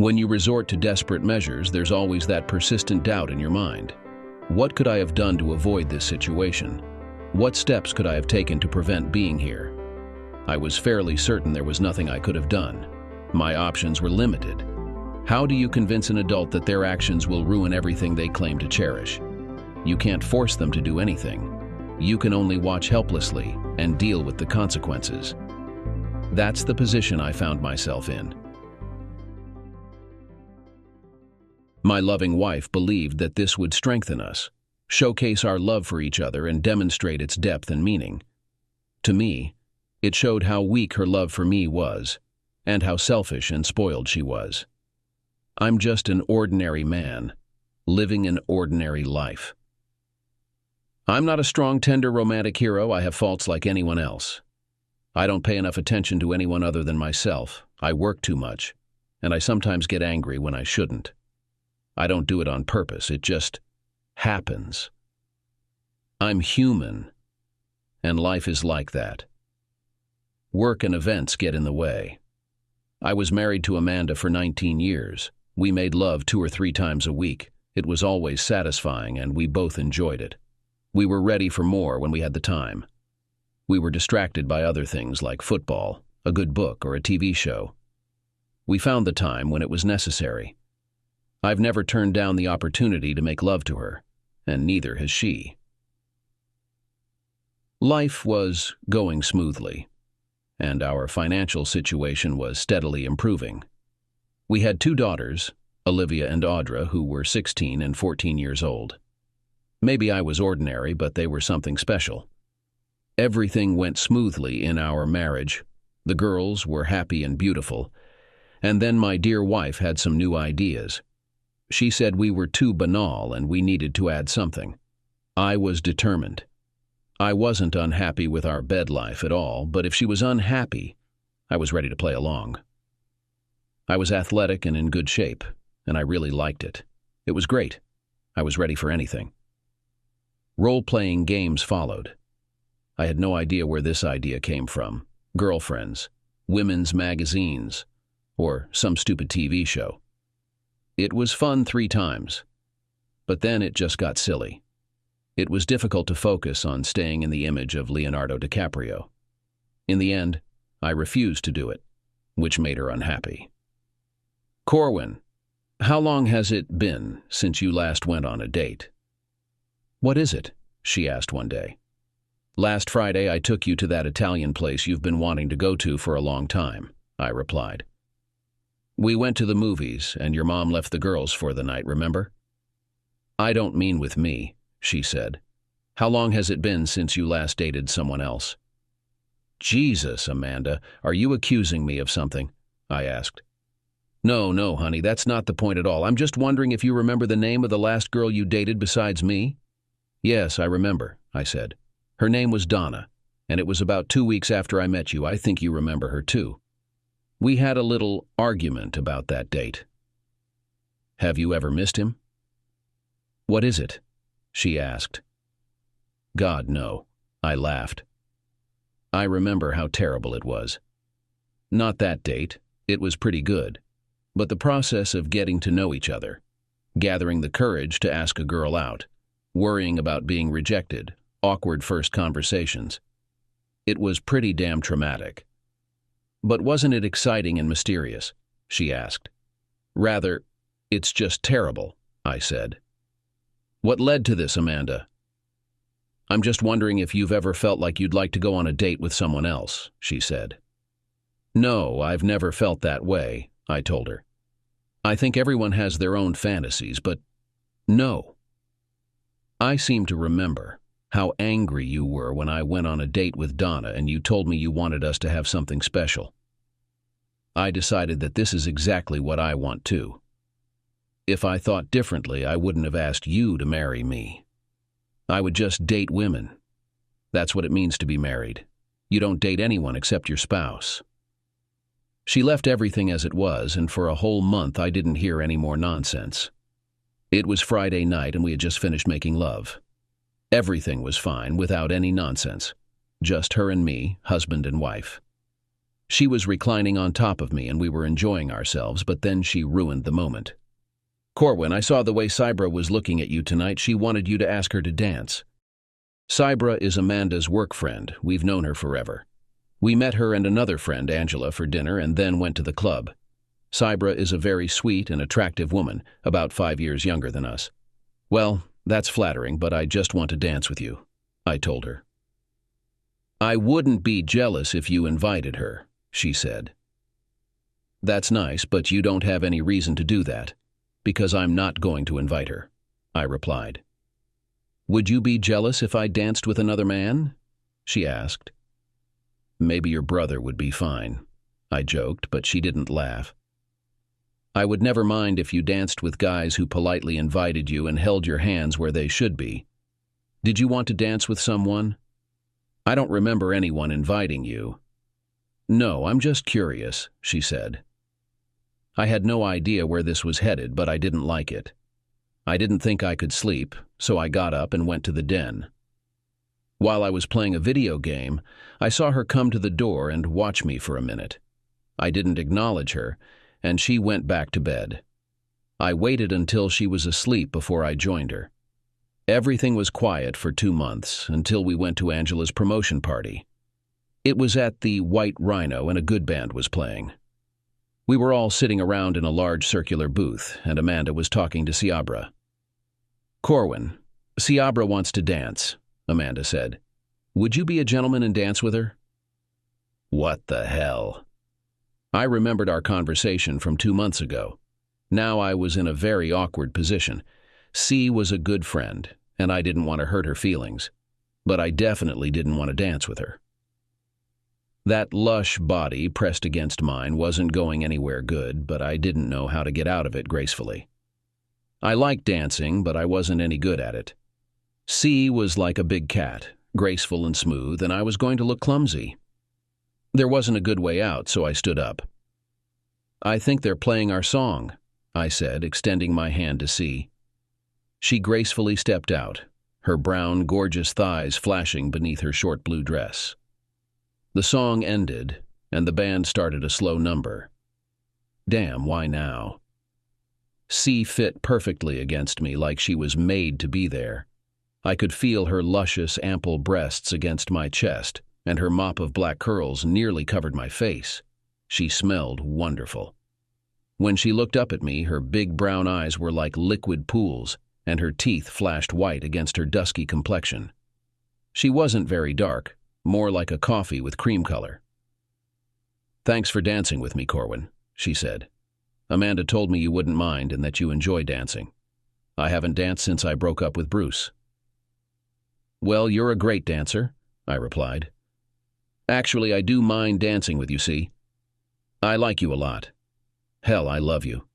When you resort to desperate measures, there's always that persistent doubt in your mind. What could I have done to avoid this situation? What steps could I have taken to prevent being here? I was fairly certain there was nothing I could have done. My options were limited. How do you convince an adult that their actions will ruin everything they claim to cherish? You can't force them to do anything. You can only watch helplessly and deal with the consequences. That's the position I found myself in. My loving wife believed that this would strengthen us, showcase our love for each other, and demonstrate its depth and meaning. To me, it showed how weak her love for me was, and how selfish and spoiled she was. I'm just an ordinary man, living an ordinary life. I'm not a strong, tender, romantic hero. I have faults like anyone else. I don't pay enough attention to anyone other than myself. I work too much, and I sometimes get angry when I shouldn't. I don't do it on purpose. It just happens. I'm human, and life is like that. Work and events get in the way. I was married to Amanda for 19 years. We made love 2 or 3 times a week. It was always satisfying, and we both enjoyed it. We were ready for more when we had the time. We were distracted by other things like football, a good book, or a TV show. We found the time when it was necessary. I've never turned down the opportunity to make love to her, and neither has she. Life was going smoothly, and our financial situation was steadily improving. We had 2 daughters, Olivia and Audra, who were 16 and 14 years old. Maybe I was ordinary, but they were something special. Everything went smoothly in our marriage. The girls were happy and beautiful. And then my dear wife had some new ideas. She said we were too banal and we needed to add something. I was determined. I wasn't unhappy with our bed life at all, but if she was unhappy, I was ready to play along. I was athletic and in good shape, and I really liked it. It was great. I was ready for anything. Role-playing games followed. I had no idea where this idea came from. Girlfriends, women's magazines, or some stupid TV show. It was fun 3 times, but then it just got silly. It was difficult to focus on staying in the image of Leonardo DiCaprio. In the end, I refused to do it, which made her unhappy. Corwin, how long has it been since you last went on a date? What is it? She asked one day. Last Friday I took you to that Italian place you've been wanting to go to for a long time, I replied. We went to the movies, and your mom left the girls for the night, remember? I don't mean with me, she said. How long has it been since you last dated someone else? Jesus, Amanda, are you accusing me of something? I asked. No, honey, that's not the point at all. I'm just wondering if you remember the name of the last girl you dated besides me? Yes, I remember, I said. Her name was Donna, and it was about 2 weeks after I met you. I think you remember her too. We had a little argument about that date. Have you ever missed him? What is it? She asked. God, no, I laughed. I remember how terrible it was. Not that date. It was pretty good. But the process of getting to know each other, gathering the courage to ask a girl out, worrying about being rejected, awkward first conversations. It was pretty damn traumatic. But wasn't it exciting and mysterious? She asked. Rather, it's just terrible, I said. What led to this, Amanda? I'm just wondering if you've ever felt like you'd like to go on a date with someone else, she said. No, I've never felt that way, I told her. I think everyone has their own fantasies, but no. I seem to remember how angry you were when I went on a date with Donna and you told me you wanted us to have something special. I decided that this is exactly what I want too. If I thought differently, I wouldn't have asked you to marry me. I would just date women. That's what it means to be married. You don't date anyone except your spouse. She left everything as it was, and for a whole month I didn't hear any more nonsense. It was Friday night and we had just finished making love. Everything was fine without any nonsense. Just her and me, husband and wife. She was reclining on top of me and we were enjoying ourselves, but then she ruined the moment. "Corwin, I saw the way Cybra was looking at you tonight. She wanted you to ask her to dance." Cybra is Amanda's work friend. We've known her forever. We met her and another friend, Angela, for dinner and then went to the club. Cybra is a very sweet and attractive woman, about 5 years younger than us. "Well, that's flattering, but I just want to dance with you," I told her. "I wouldn't be jealous if you invited her," she said. "That's nice, but you don't have any reason to do that, because I'm not going to invite her," I replied. "Would you be jealous if I danced with another man?" she asked. "Maybe your brother would be fine," I joked, but she didn't laugh. "I would never mind if you danced with guys who politely invited you and held your hands where they should be. Did you want to dance with someone?" "I don't remember anyone inviting you." "No, I'm just curious," she said. I had no idea where this was headed, but I didn't like it. I didn't think I could sleep, so I got up and went to the den. While I was playing a video game, I saw her come to the door and watch me for a minute. I didn't acknowledge her, and she went back to bed. I waited until she was asleep before I joined her. Everything was quiet for 2 months, until we went to Angela's promotion party. It was at the White Rhino and a good band was playing. We were all sitting around in a large circular booth, and Amanda was talking to Ciabra. "Corwin, Ciabra wants to dance," Amanda said. "Would you be a gentleman and dance with her?" What the hell? I remembered our conversation from 2 months ago. Now I was in a very awkward position. C was a good friend, and I didn't want to hurt her feelings, but I definitely didn't want to dance with her. That lush body pressed against mine wasn't going anywhere good, but I didn't know how to get out of it gracefully. I liked dancing, but I wasn't any good at it. C was like a big cat, graceful and smooth, and I was going to look clumsy. There wasn't a good way out, so I stood up. "I think they're playing our song," I said, extending my hand to C. She gracefully stepped out, her brown, gorgeous thighs flashing beneath her short blue dress. The song ended, and the band started a slow number. Damn, why now? C fit perfectly against me, like she was made to be there. I could feel her luscious, ample breasts against my chest, and her mop of black curls nearly covered my face. She smelled wonderful. When she looked up at me, her big brown eyes were like liquid pools, and her teeth flashed white against her dusky complexion. She wasn't very dark, more like a coffee with cream color. "Thanks for dancing with me, Corwin," she said. "Amanda told me you wouldn't mind and that you enjoy dancing. I haven't danced since I broke up with Bruce." "Well, you're a great dancer," I replied. "Actually, I do mind dancing with you, see? I like you a lot. Hell, I love you.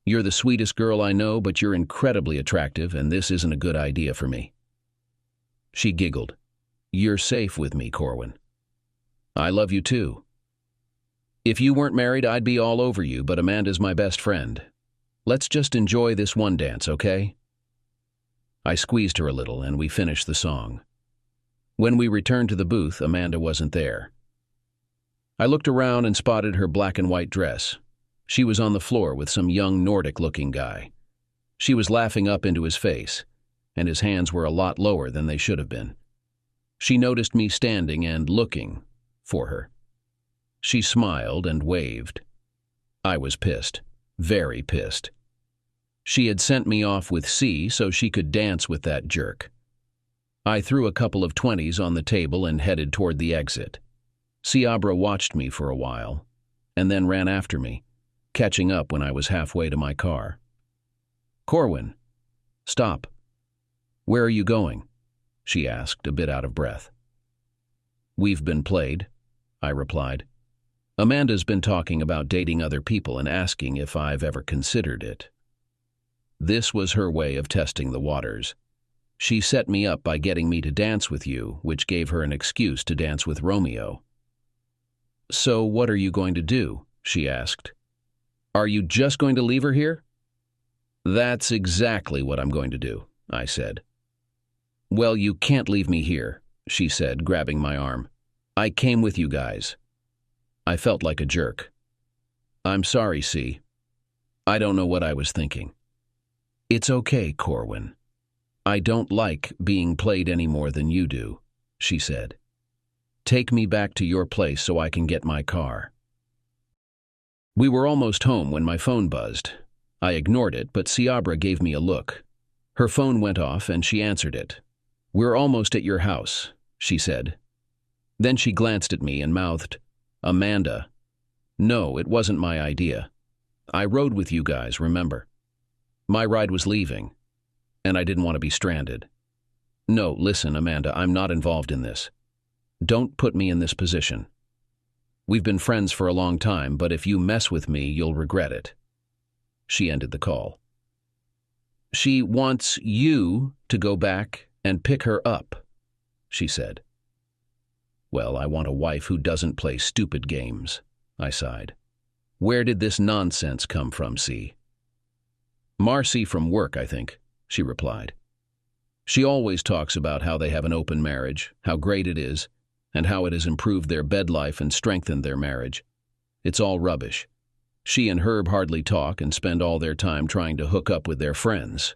You're the sweetest girl I know, but you're incredibly attractive, and this isn't a good idea for me." She giggled. "You're safe with me, Corwin. I love you too. If you weren't married, I'd be all over you, but Amanda's my best friend. Let's just enjoy this one dance, okay?" I squeezed her a little, and we finished the song. When we returned to the booth, Amanda wasn't there. I looked around and spotted her black and white dress. She was on the floor with some young Nordic-looking guy. She was laughing up into his face, and his hands were a lot lower than they should have been. She noticed me standing and looking for her. She smiled and waved. I was pissed, very pissed. She had sent me off with C so she could dance with that jerk. I threw a couple of 20s on the table and headed toward the exit. Ciabra watched me for a while, and then ran after me, catching up when I was halfway to my car. "Corwin, stop. Where are you going?" she asked, a bit out of breath. "We've been played," I replied. "Amanda's been talking about dating other people and asking if I've ever considered it." This was her way of testing the waters. She set me up by getting me to dance with you, which gave her an excuse to dance with Romeo. "So what are you going to do?" she asked. "Are you just going to leave her here?" "That's exactly what I'm going to do," I said. "Well, you can't leave me here," she said, grabbing my arm. "I came with you guys." I felt like a jerk. I'm sorry, C. I don't know what I was thinking. It's okay, Corwin. I don't like being played any more than you do, she said. Take me back to your place so I can get my car. We were almost home when my phone buzzed. I ignored it, but Ciabra gave me a look. Her phone went off and she answered it. We're almost at your house, she said. Then she glanced at me and mouthed, Amanda. No, it wasn't my idea. I rode with you guys, remember? My ride was leaving, and I didn't want to be stranded. No, listen, Amanda, I'm not involved in this. Don't put me in this position. We've been friends for a long time, but if you mess with me, you'll regret it. She ended the call. She wants you to go back and pick her up, she said. Well, I want a wife who doesn't play stupid games, I sighed. Where did this nonsense come from, C? Marcy from work, I think, she replied. She always talks about how they have an open marriage, how great it is, and how it has improved their bed life and strengthened their marriage. It's all rubbish. She and Herb hardly talk and spend all their time trying to hook up with their friends.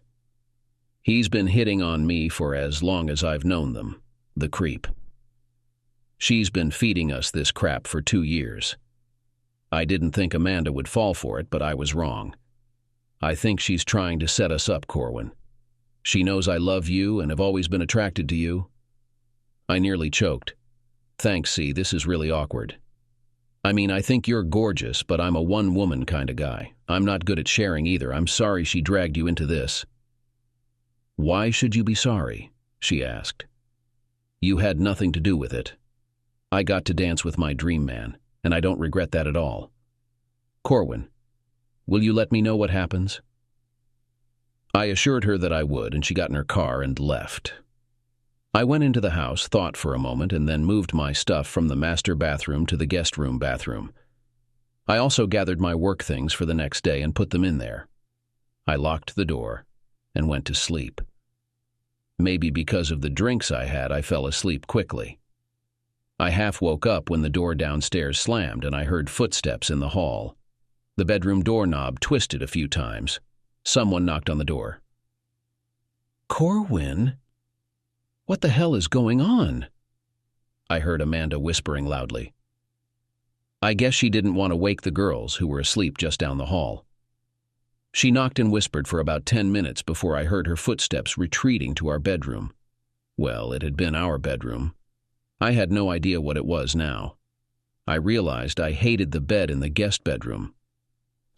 He's been hitting on me for as long as I've known them, the creep. She's been feeding us this crap for 2 years. I didn't think Amanda would fall for it, but I was wrong. I think she's trying to set us up, Corwin. She knows I love you and have always been attracted to you. I nearly choked. Thanks, C, this is really awkward. I mean, I think you're gorgeous, but I'm a one-woman kind of guy. I'm not good at sharing either. I'm sorry she dragged you into this. Why should you be sorry? She asked. You had nothing to do with it. I got to dance with my dream man, and I don't regret that at all. Corwin, will you let me know what happens? I assured her that I would, and she got in her car and left. I went into the house, thought for a moment, and then moved my stuff from the master bathroom to the guest room bathroom. I also gathered my work things for the next day and put them in there. I locked the door and went to sleep. Maybe because of the drinks I had, I fell asleep quickly. I half woke up when the door downstairs slammed and I heard footsteps in the hall. The bedroom doorknob twisted a few times. Someone knocked on the door. Corwin? What the hell is going on? I heard Amanda whispering loudly. I guess she didn't want to wake the girls who were asleep just down the hall. She knocked and whispered for about 10 minutes before I heard her footsteps retreating to our bedroom. Well, it had been our bedroom. I had no idea what it was now. I realized I hated the bed in the guest bedroom.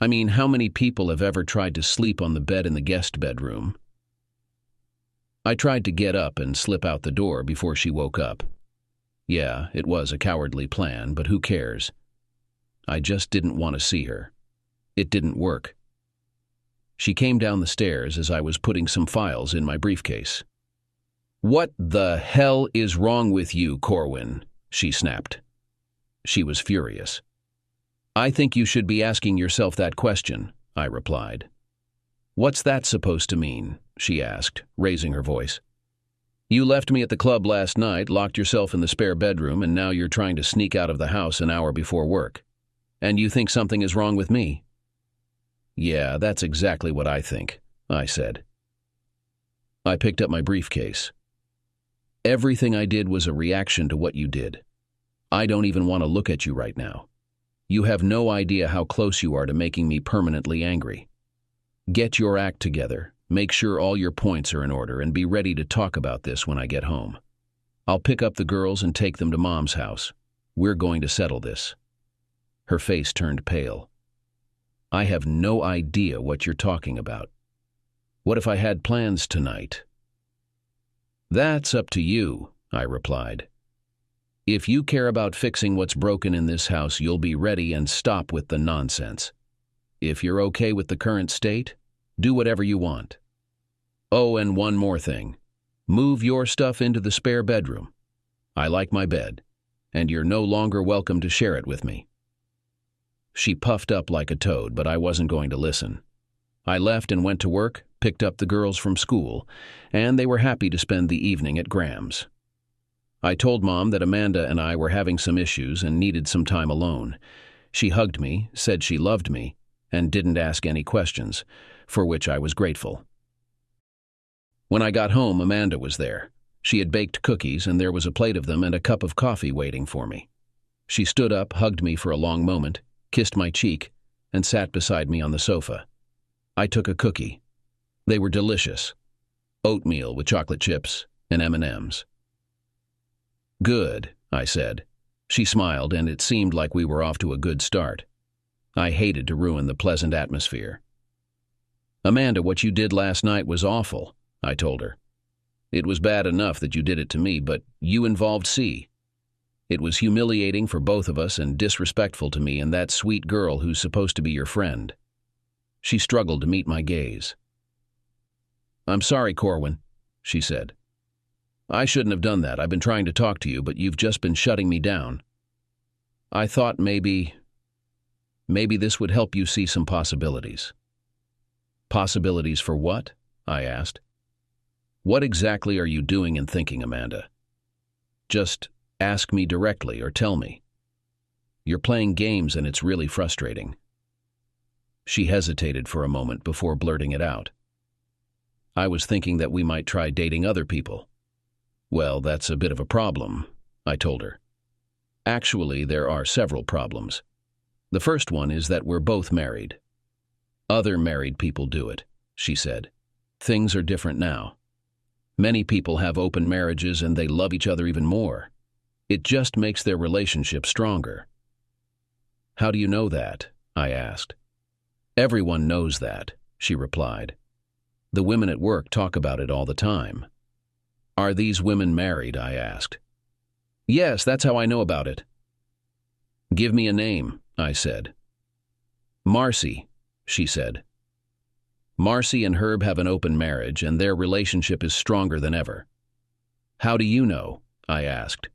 I mean, how many people have ever tried to sleep on the bed in the guest bedroom? I tried to get up and slip out the door before she woke up. Yeah, it was a cowardly plan, but who cares? I just didn't want to see her. It didn't work. She came down the stairs as I was putting some files in my briefcase. What the hell is wrong with you, Corwin? She snapped. She was furious. I think you should be asking yourself that question, I replied. What's that supposed to mean? She asked, raising her voice. You left me at the club last night, locked yourself in the spare bedroom, and now you're trying to sneak out of the house an hour before work. And you think something is wrong with me? Yeah, that's exactly what I think, I said. I picked up my briefcase. Everything I did was a reaction to what you did. I don't even want to look at you right now. You have no idea how close you are to making me permanently angry. Get your act together, make sure all your points are in order, and be ready to talk about this when I get home. I'll pick up the girls and take them to Mom's house. We're going to settle this. Her face turned pale. I have no idea what you're talking about. What if I had plans tonight? That's up to you, I replied. If you care about fixing what's broken in this house, you'll be ready and stop with the nonsense. If you're okay with the current state, do whatever you want. Oh, and one more thing. Move your stuff into the spare bedroom. I like my bed, and you're no longer welcome to share it with me. She puffed up like a toad, but I wasn't going to listen. I left and went to work, picked up the girls from school, and they were happy to spend the evening at Graham's. I told Mom that Amanda and I were having some issues and needed some time alone. She hugged me, said she loved me, and didn't ask any questions, for which I was grateful. When I got home, Amanda was there. She had baked cookies, and there was a plate of them and a cup of coffee waiting for me. She stood up, hugged me for a long moment, kissed my cheek, and sat beside me on the sofa. I took a cookie. They were delicious. Oatmeal with chocolate chips and M&Ms. "Good," I said. She smiled, and it seemed like we were off to a good start. I hated to ruin the pleasant atmosphere. "Amanda, what you did last night was awful," I told her. "It was bad enough that you did it to me, but you involved C. It was humiliating for both of us and disrespectful to me and that sweet girl who's supposed to be your friend." She struggled to meet my gaze. "I'm sorry, Corwin," she said. "I shouldn't have done that. I've been trying to talk to you, but you've just been shutting me down. I thought maybe this would help you see some possibilities." "Possibilities for what?" I asked. "What exactly are you doing and thinking, Amanda? Just ask me directly or tell me. You're playing games and it's really frustrating." She hesitated for a moment before blurting it out. "I was thinking that we might try dating other people." "Well, that's a bit of a problem," I told her. "Actually, there are several problems. The first one is that we're both married." "Other married people do it," she said. "Things are different now. Many people have open marriages and they love each other even more. It just makes their relationship stronger." "How do you know that?" I asked. "Everyone knows that," she replied. "The women at work talk about it all the time." "Are these women married?" I asked. "Yes, that's how I know about it." "Give me a name," I said. "Marcy," she said. "Marcy and Herb have an open marriage, and their relationship is stronger than ever." "How do you know?" I asked.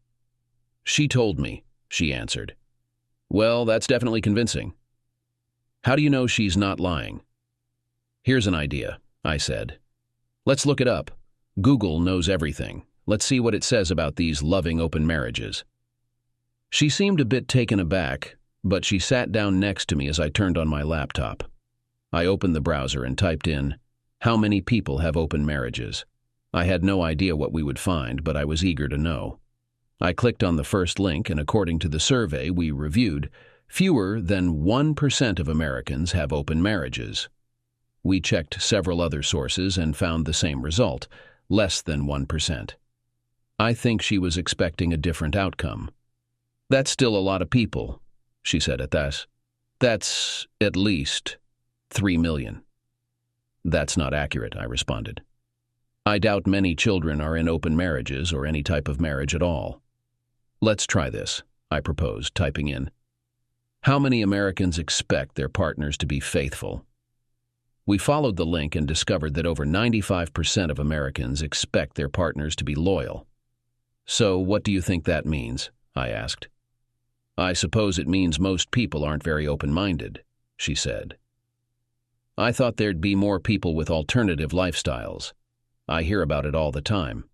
"She told me," she answered. "Well, that's definitely convincing." "How do you know she's not lying?" "Here's an idea," I said. "Let's look it up. Google knows everything. Let's see what it says about these loving open marriages." She seemed a bit taken aback, but she sat down next to me as I turned on my laptop. I opened the browser and typed in, "How many people have open marriages?" I had no idea what we would find, but I was eager to know. I clicked on the first link, and according to the survey we reviewed, fewer than 1% of Americans have open marriages. We checked several other sources and found the same result, less than 1%. I think she was expecting a different outcome. "That's still a lot of people," she said at that. "That's at least 3 million. "That's not accurate," I responded. "I doubt many children are in open marriages or any type of marriage at all." "Let's try this," I proposed, typing in, "How many Americans expect their partners to be faithful?" We followed the link and discovered that over 95% of Americans expect their partners to be loyal. "So what do you think that means?" I asked. "I suppose it means most people aren't very open-minded," she said. "I thought there'd be more people with alternative lifestyles. I hear about it all the time.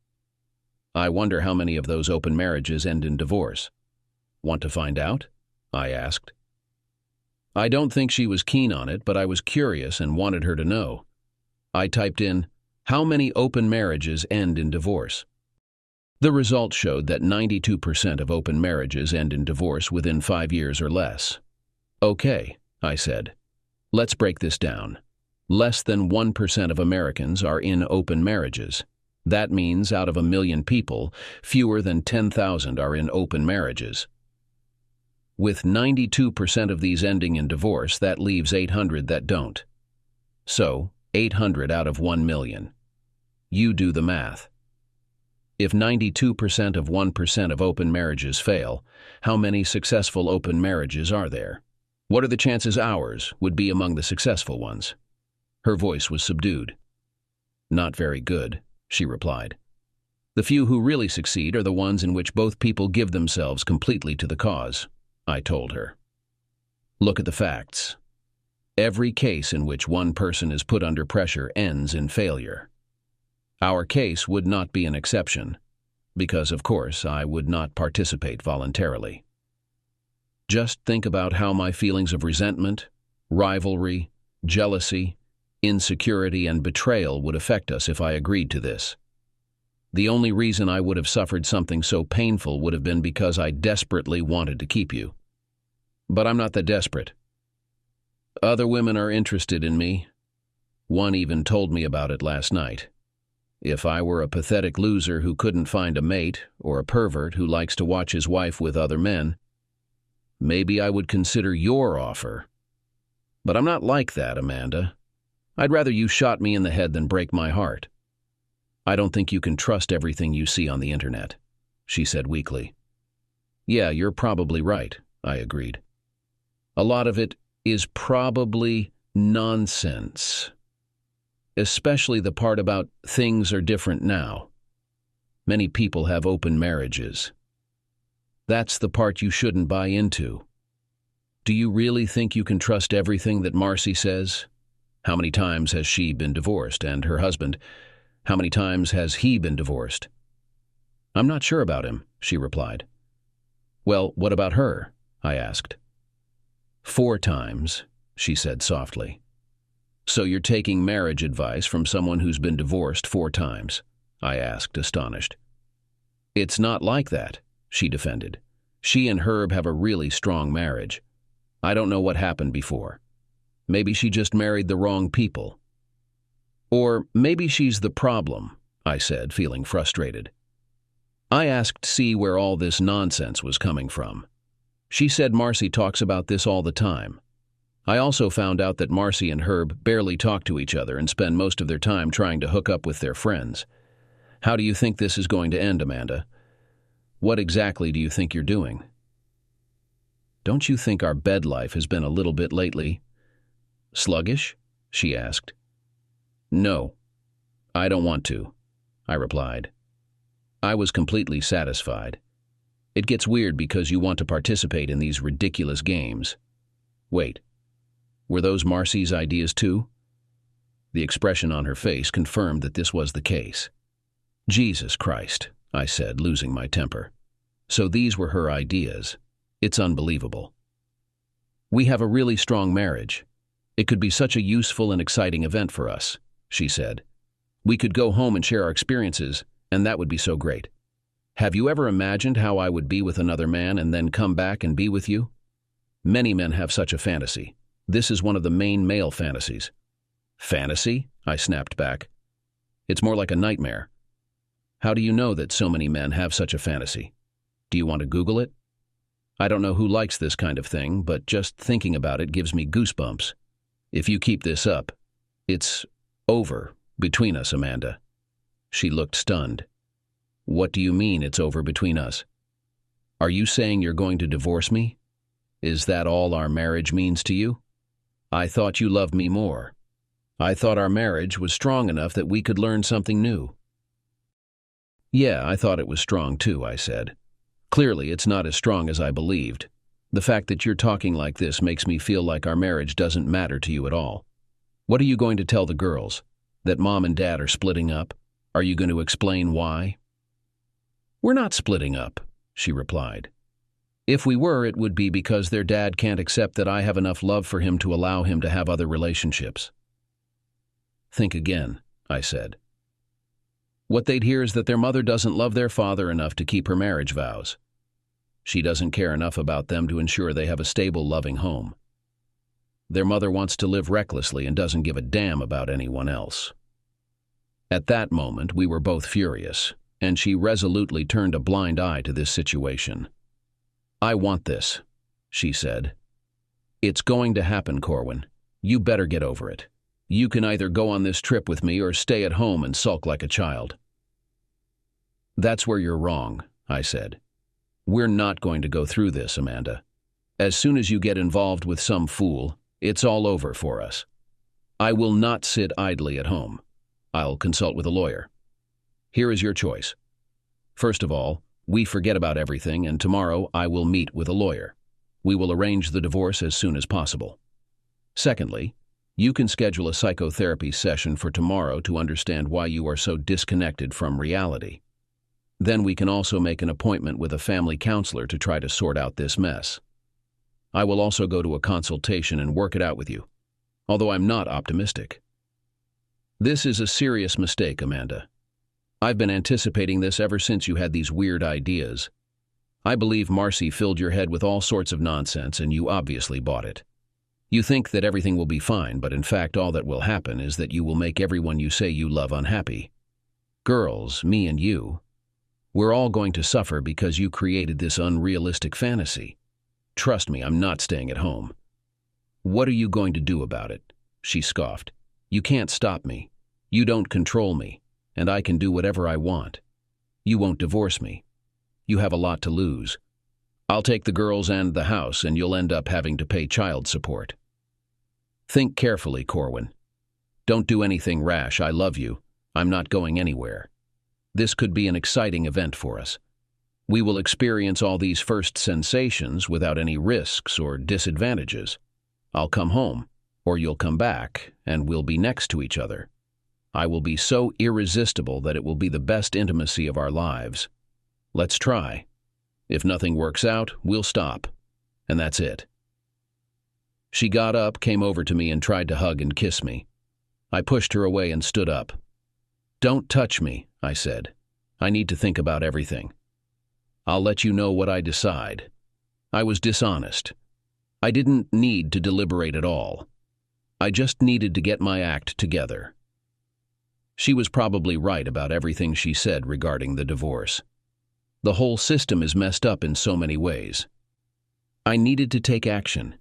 I wonder how many of those open marriages end in divorce." "Want to find out?" I asked. I don't think she was keen on it, but I was curious and wanted her to know. I typed in, "How many open marriages end in divorce?" The result showed that 92% of open marriages end in divorce within 5 years or less. "Okay," I said. "Let's break this down. Less than 1% of Americans are in open marriages. That means out of 1 million people, fewer than 10,000 are in open marriages. With 92% of these ending in divorce, that leaves 800 that don't. So, 800 out of 1 million. You do the math. If 92% of 1% of open marriages fail, how many successful open marriages are there? What are the chances ours would be among the successful ones?" Her voice was subdued. "Not very good," she replied. "The few who really succeed are the ones in which both people give themselves completely to the cause," I told her. "Look at the facts. Every case in which one person is put under pressure ends in failure. Our case would not be an exception. because, of course, I would not participate voluntarily. Just think about how my feelings of resentment, rivalry, jealousy, insecurity, and betrayal would affect us if I agreed to this. The only reason I would have suffered something so painful would have been because I desperately wanted to keep you. But I'm not that desperate. Other women are interested in me. One even told me about it last night. If I were a pathetic loser who couldn't find a mate, or a pervert who likes to watch his wife with other men, maybe I would consider your offer. But I'm not like that, Amanda. I'd rather you shot me in the head than break my heart. I don't think you can trust everything you see on the internet, she said weakly. Yeah, you're probably right, I agreed. A lot of it is probably nonsense. Especially the part about things are different now. Many people have open marriages. That's the part you shouldn't buy into. Do you really think you can trust everything that Marcy says? How many times has she been divorced, and her husband? How many times has he been divorced? I'm not sure about him, she replied. Well, what about her? I asked. 4 times, she said softly. So you're taking marriage advice from someone who's been divorced 4 times? I asked, astonished. It's not like that, she defended. She and Herb have a really strong marriage. I don't know what happened before. Maybe she just married the wrong people. Or maybe she's the problem, I said, feeling frustrated. I asked C where all this nonsense was coming from. She said Marcy talks about this all the time. I also found out that Marcy and Herb barely talk to each other and spend most of their time trying to hook up with their friends. How do you think this is going to end, Amanda? What exactly do you think you're doing? Don't you think our bed life has been a little bit lately? Sluggish? She asked. No, I don't want to, I replied. I was completely satisfied. It gets weird because you want to participate in these ridiculous games. Wait, were those Marcy's ideas too? The expression on her face confirmed that this was the case. Jesus Christ, I said, losing my temper. So these were her ideas. It's unbelievable. We have a really strong marriage. It could be such a useful and exciting event for us, she said. We could go home and share our experiences, and that would be so great. Have you ever imagined how I would be with another man and then come back and be with you? Many men have such a fantasy. This is one of the main male fantasies. Fantasy? I snapped back. It's more like a nightmare. How do you know that so many men have such a fantasy? Do you want to Google it? I don't know who likes this kind of thing, but just thinking about it gives me goosebumps. If you keep this up, it's over between us, Amanda. She looked stunned. What do you mean it's over between us? Are you saying you're going to divorce me? Is that all our marriage means to you? I thought you loved me more. I thought our marriage was strong enough that we could learn something new. Yeah, I thought it was strong too, I said. Clearly, it's not as strong as I believed. The fact that you're talking like this makes me feel like our marriage doesn't matter to you at all. What are you going to tell the girls? That Mom and Dad are splitting up? Are you going to explain why? We're not splitting up, she replied. If we were, it would be because their dad can't accept that I have enough love for him to allow him to have other relationships. Think again, I said. What they'd hear is that their mother doesn't love their father enough to keep her marriage vows. She doesn't care enough about them to ensure they have a stable, loving home. Their mother wants to live recklessly and doesn't give a damn about anyone else. At that moment, we were both furious, and she resolutely turned a blind eye to this situation. I want this, she said. It's going to happen, Corwin. You better get over it. You can either go on this trip with me or stay at home and sulk like a child. That's where you're wrong, I said. We're not going to go through this, Amanda. As soon as you get involved with some fool, it's all over for us. I will not sit idly at home. I'll consult with a lawyer. Here is your choice. First of all, we forget about everything, and tomorrow I will meet with a lawyer. We will arrange the divorce as soon as possible. Secondly, you can schedule a psychotherapy session for tomorrow to understand why you are so disconnected from reality. Then we can also make an appointment with a family counselor to try to sort out this mess. I will also go to a consultation and work it out with you, although I'm not optimistic. This is a serious mistake, Amanda. I've been anticipating this ever since you had these weird ideas. I believe Marcy filled your head with all sorts of nonsense and you obviously bought it. You think that everything will be fine, but in fact all that will happen is that you will make everyone you say you love unhappy. Girls, me and you, we're all going to suffer because you created this unrealistic fantasy. Trust me, I'm not staying at home. What are you going to do about it? She scoffed. You can't stop me. You don't control me, and I can do whatever I want. You won't divorce me. You have a lot to lose. I'll take the girls and the house, and you'll end up having to pay child support. Think carefully, Corwin. Don't do anything rash. I love you. I'm not going anywhere. This could be an exciting event for us. We will experience all these first sensations without any risks or disadvantages. I'll come home, or you'll come back, and we'll be next to each other. I will be so irresistible that it will be the best intimacy of our lives. Let's try. If nothing works out, we'll stop. And that's it. She got up, came over to me, and tried to hug and kiss me. I pushed her away and stood up. Don't touch me, I said. I need to think about everything. I'll let you know what I decide. I was dishonest. I didn't need to deliberate at all. I just needed to get my act together. She was probably right about everything she said regarding the divorce. The whole system is messed up in so many ways. I needed to take action.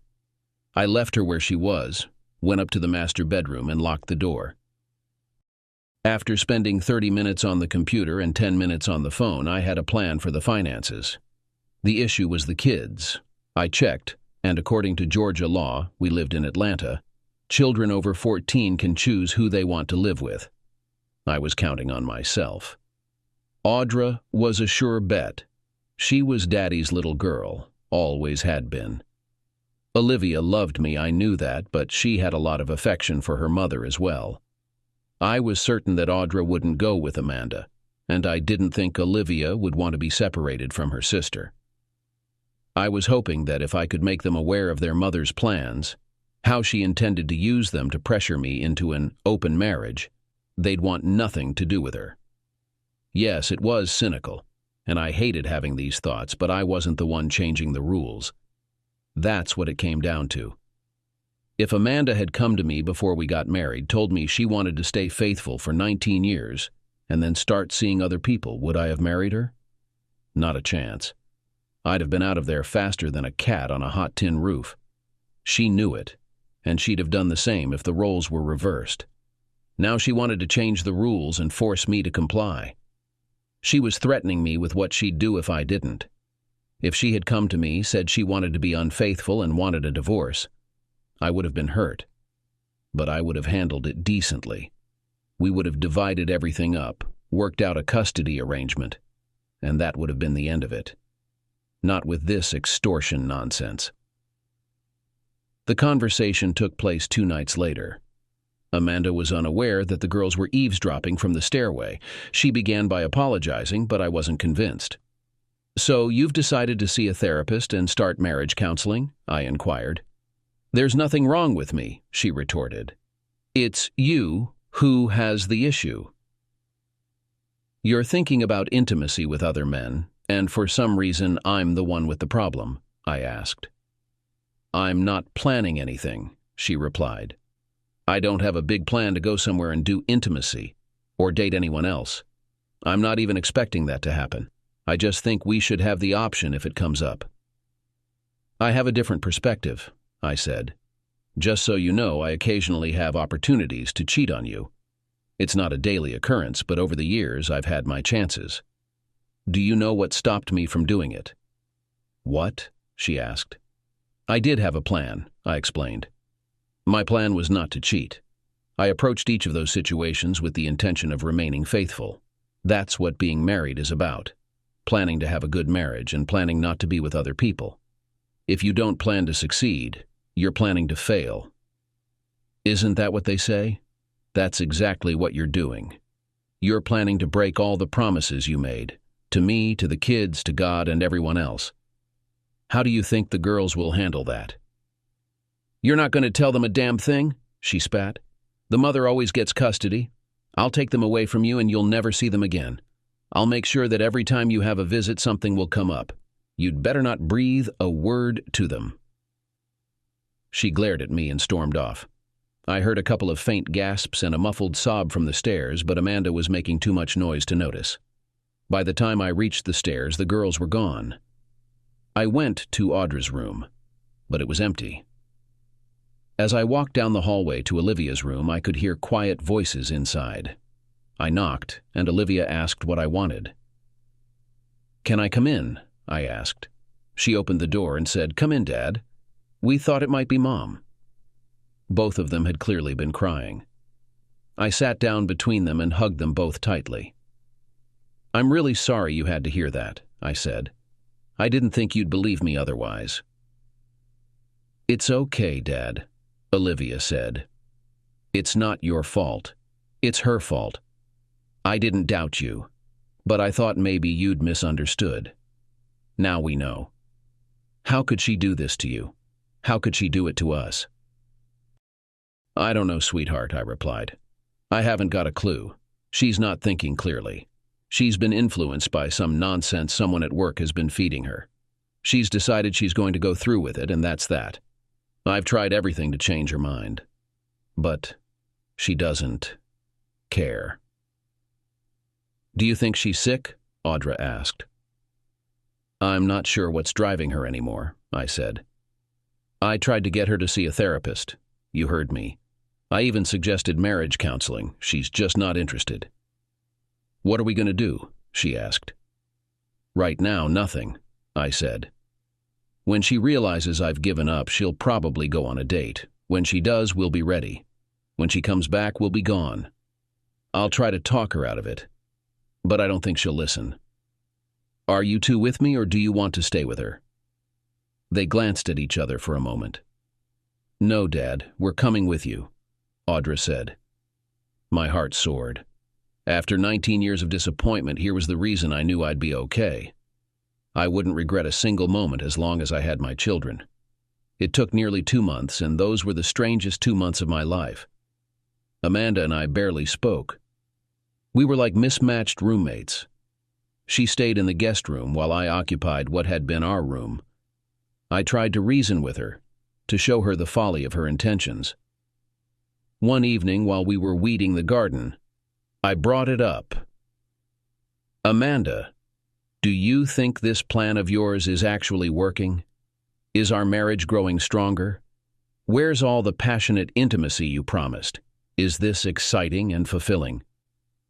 I left her where she was, went up to the master bedroom and locked the door. After spending 30 minutes on the computer and 10 minutes on the phone, I had a plan for the finances. The issue was the kids. I checked, and according to Georgia law, we lived in Atlanta, children over 14 can choose who they want to live with. I was counting on myself. Audra was a sure bet. She was Daddy's little girl, always had been. Olivia loved me, I knew that, but she had a lot of affection for her mother as well. I was certain that Audra wouldn't go with Amanda, and I didn't think Olivia would want to be separated from her sister. I was hoping that if I could make them aware of their mother's plans, how she intended to use them to pressure me into an open marriage, they'd want nothing to do with her. Yes, it was cynical, and I hated having these thoughts, but I wasn't the one changing the rules. That's what it came down to. If Amanda had come to me before we got married, told me she wanted to stay faithful for 19 years, and then start seeing other people, would I have married her? Not a chance. I'd have been out of there faster than a cat on a hot tin roof. She knew it, and she'd have done the same if the roles were reversed. Now she wanted to change the rules and force me to comply. She was threatening me with what she'd do if I didn't. If she had come to me, said she wanted to be unfaithful and wanted a divorce, I would have been hurt. But I would have handled it decently. We would have divided everything up, worked out a custody arrangement, and that would have been the end of it. Not with this extortion nonsense. The conversation took place 2 nights later. Amanda was unaware that the girls were eavesdropping from the stairway. She began by apologizing, but I wasn't convinced. So you've decided to see a therapist and start marriage counseling? I inquired. There's nothing wrong with me, she retorted. It's you who has the issue. You're thinking about intimacy with other men, and for some reason I'm the one with the problem, I asked. I'm not planning anything, she replied. I don't have a big plan to go somewhere and do intimacy, or date anyone else. I'm not even expecting that to happen. I just think we should have the option if it comes up. I have a different perspective, I said. Just so you know, I occasionally have opportunities to cheat on you. It's not a daily occurrence, but over the years I've had my chances. Do you know what stopped me from doing it? What? She asked. I did have a plan, I explained. My plan was not to cheat. I approached each of those situations with the intention of remaining faithful. That's what being married is about. Planning to have a good marriage and planning not to be with other people. If you don't plan to succeed, you're planning to fail. Isn't that what they say? That's exactly what you're doing. You're planning to break all the promises you made, To me, to the kids, to God, and everyone else. How do you think the girls will handle that? You're not going to tell them a damn thing? She spat. The mother always gets custody. I'll take them away from you and you'll never see them again. I'll make sure that every time you have a visit, something will come up. You'd better not breathe a word to them. She glared at me and stormed off. I heard a couple of faint gasps and a muffled sob from the stairs, but Amanda was making too much noise to notice. By the time I reached the stairs, the girls were gone. I went to Audra's room, but it was empty. As I walked down the hallway to Olivia's room, I could hear quiet voices inside. I knocked, and Olivia asked what I wanted. "Can I come in?" I asked. She opened the door and said, "Come in, Dad. We thought it might be Mom." Both of them had clearly been crying. I sat down between them and hugged them both tightly. "I'm really sorry you had to hear that," I said. "I didn't think you'd believe me otherwise." "It's okay, Dad," Olivia said. "It's not your fault. It's her fault. I didn't doubt you, but I thought maybe you'd misunderstood. Now we know. How could she do this to you? How could she do it to us?" "I don't know, sweetheart," I replied. "I haven't got a clue. She's not thinking clearly. She's been influenced by some nonsense someone at work has been feeding her. She's decided she's going to go through with it, and that's that. I've tried everything to change her mind. But she doesn't care." "Do you think she's sick?" Audra asked. "I'm not sure what's driving her anymore," I said. "I tried to get her to see a therapist. You heard me. I even suggested marriage counseling. She's just not interested." "What are we going to do?" she asked. "Right now, nothing," I said. "When she realizes I've given up, she'll probably go on a date. When she does, we'll be ready. When she comes back, we'll be gone. I'll try to talk her out of it, but I don't think she'll listen. Are you two with me, or do you want to stay with her?" They glanced at each other for a moment. "No, Dad, we're coming with you," Audra said. My heart soared. After 19 years of disappointment, here was the reason I knew I'd be okay. I wouldn't regret a single moment as long as I had my children. It took nearly 2 months, and those were the strangest 2 months of my life. Amanda and I barely spoke. We were like mismatched roommates. She stayed in the guest room while I occupied what had been our room. I tried to reason with her, to show her the folly of her intentions. One evening, while we were weeding the garden, I brought it up. "Amanda, do you think this plan of yours is actually working? Is our marriage growing stronger? Where's all the passionate intimacy you promised? Is this exciting and fulfilling?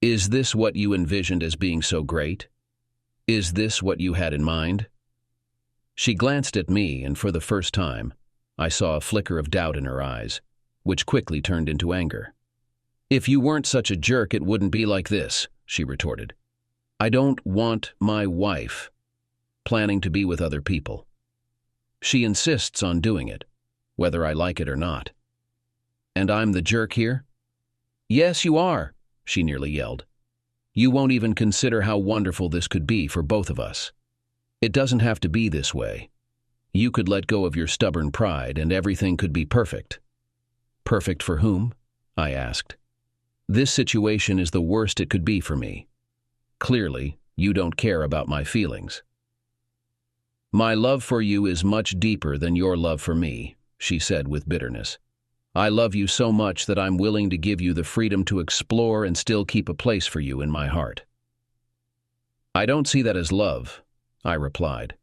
Is this what you envisioned as being so great? Is this what you had in mind?" She glanced at me, and for the first time, I saw a flicker of doubt in her eyes, which quickly turned into anger. "If you weren't such a jerk, it wouldn't be like this," she retorted. "I don't want my wife planning to be with other people. She insists on doing it, whether I like it or not. And I'm the jerk here?" "Yes, you are," she nearly yelled. "You won't even consider how wonderful this could be for both of us. It doesn't have to be this way. You could let go of your stubborn pride and everything could be perfect." "Perfect for whom?" I asked. "This situation is the worst it could be for me. Clearly, you don't care about my feelings." "My love for you is much deeper than your love for me," she said with bitterness. "I love you so much that I'm willing to give you the freedom to explore and still keep a place for you in my heart." "I don't see that as love," I replied.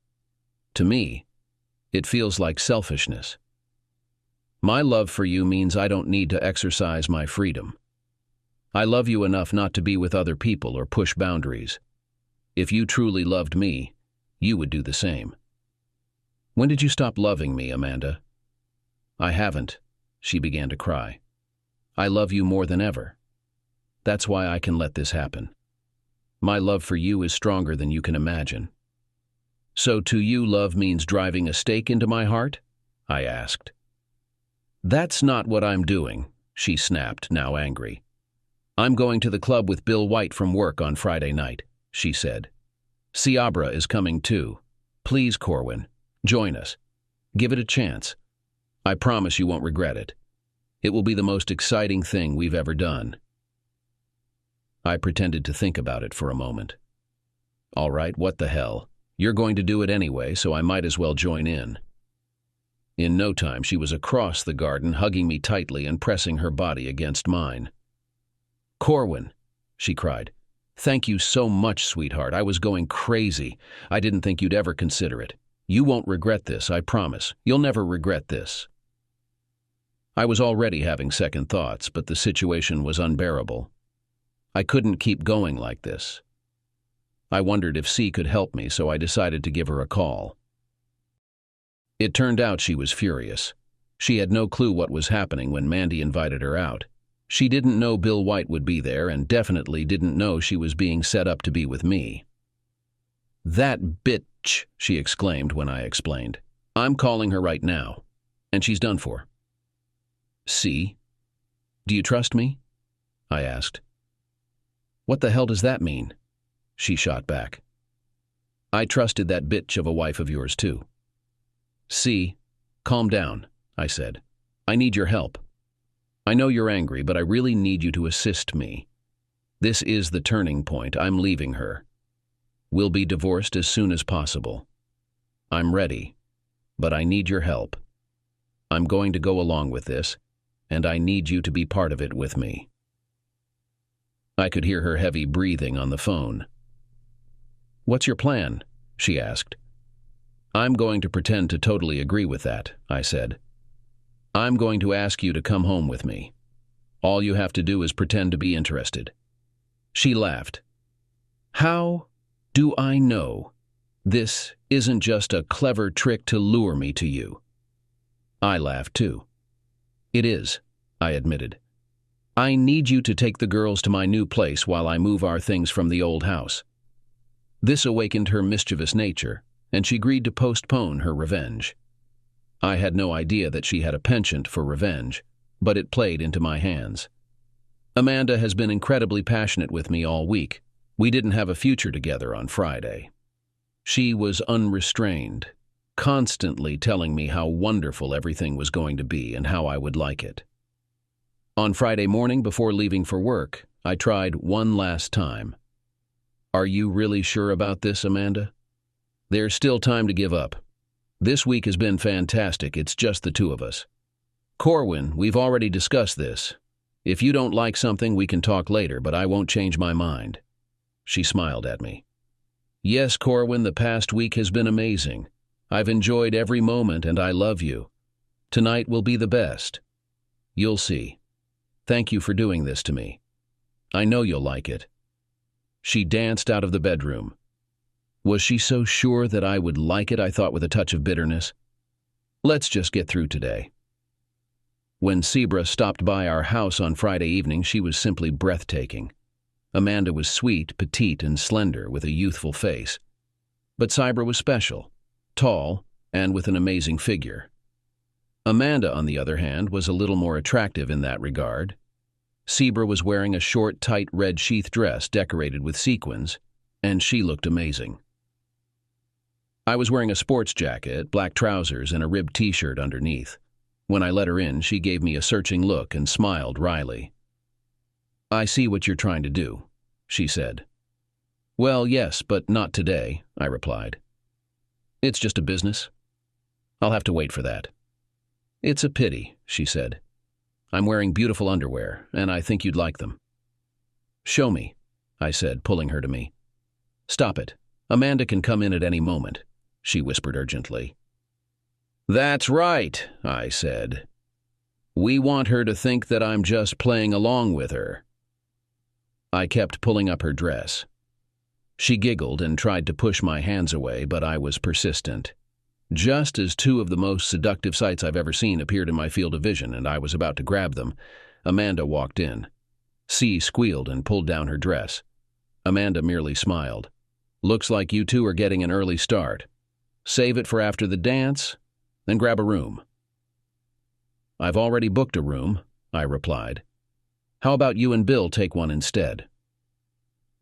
"To me, it feels like selfishness. My love for you means I don't need to exercise my freedom. I love you enough not to be with other people or push boundaries. If you truly loved me, you would do the same." "When did you stop loving me, Amanda?" "I haven't," she began to cry. "I love you more than ever. That's why I can let this happen. My love for you is stronger than you can imagine." "So to you, love means driving a stake into my heart?" I asked. "That's not what I'm doing," she snapped, now angry. "I'm going to the club with Bill White from work on Friday night," she said. Seabra is coming too. Please, Corwin, join us. Give it a chance. I promise you won't regret it. It will be the most exciting thing we've ever done. I pretended to think about it for a moment. All right, what the hell? You're going to do it anyway, so I might as well join in. In no time, she was across the garden, hugging me tightly and pressing her body against mine. Corwin, she cried. Thank you so much, sweetheart. I was going crazy. I didn't think you'd ever consider it. You won't regret this, I promise. You'll never regret this. I was already having second thoughts, but the situation was unbearable. I couldn't keep going like this. I wondered if C could help me, so I decided to give her a call. It turned out she was furious. She had no clue what was happening when Mandy invited her out. She didn't know Bill White would be there and definitely didn't know she was being set up to be with me. That bitch, she exclaimed when I explained. I'm calling her right now, and she's done for. C? Do you trust me? I asked. What the hell does that mean? She shot back. I trusted that bitch of a wife of yours too. C, calm down, I said. I need your help. I know you're angry, but I really need you to assist me. This is the turning point. I'm leaving her. We'll be divorced as soon as possible. I'm ready, but I need your help. I'm going to go along with this, and I need you to be part of it with me. I could hear her heavy breathing on the phone. What's your plan? She asked. I'm going to pretend to totally agree with that, I said. I'm going to ask you to come home with me. All you have to do is pretend to be interested. She laughed. How do I know this isn't just a clever trick to lure me to you? I laughed too. It is, I admitted. I need you to take the girls to my new place while I move our things from the old house. This awakened her mischievous nature, and she agreed to postpone her revenge. I had no idea that she had a penchant for revenge, but it played into my hands. Amanda has been incredibly passionate with me all week. We didn't have a future together on Friday. She was unrestrained, constantly telling me how wonderful everything was going to be and how I would like it. On Friday morning, before leaving for work, I tried one last time. Are you really sure about this, Amanda? There's still time to give up. This week has been fantastic. It's just the two of us. Corwin, we've already discussed this. If you don't like something, we can talk later, but I won't change my mind. She smiled at me. Yes, Corwin, the past week has been amazing. I've enjoyed every moment and I love you. Tonight will be the best. You'll see. Thank you for doing this to me. I know you'll like it. She danced out of the bedroom. Was she so sure that I would like it, I thought with a touch of bitterness. Let's just get through today. When Sebra stopped by our house on Friday evening, she was simply breathtaking. Amanda was sweet, petite, and slender with a youthful face. But Sebra was special, tall, and with an amazing figure. Amanda, on the other hand, was a little more attractive in that regard. Sebra was wearing a short, tight red sheath dress decorated with sequins, and she looked amazing. I was wearing a sports jacket, black trousers, and a ribbed t-shirt underneath. When I let her in, she gave me a searching look and smiled wryly. I see what you're trying to do, she said. Well, yes, but not today, I replied. It's just a business. I'll have to wait for that. It's a pity, she said. I'm wearing beautiful underwear, and I think you'd like them. Show me, I said, pulling her to me. Stop it. Amanda can come in at any moment, she whispered urgently. That's right, I said. We want her to think that I'm just playing along with her. I kept pulling up her dress. She giggled and tried to push my hands away, but I was persistent. Just as two of the most seductive sights I've ever seen appeared in my field of vision and I was about to grab them, Amanda walked in. C squealed and pulled down her dress. Amanda merely smiled. Looks like you two are getting an early start. Save it for after the dance, then grab a room. I've already booked a room, I replied. How about you and Bill take one instead?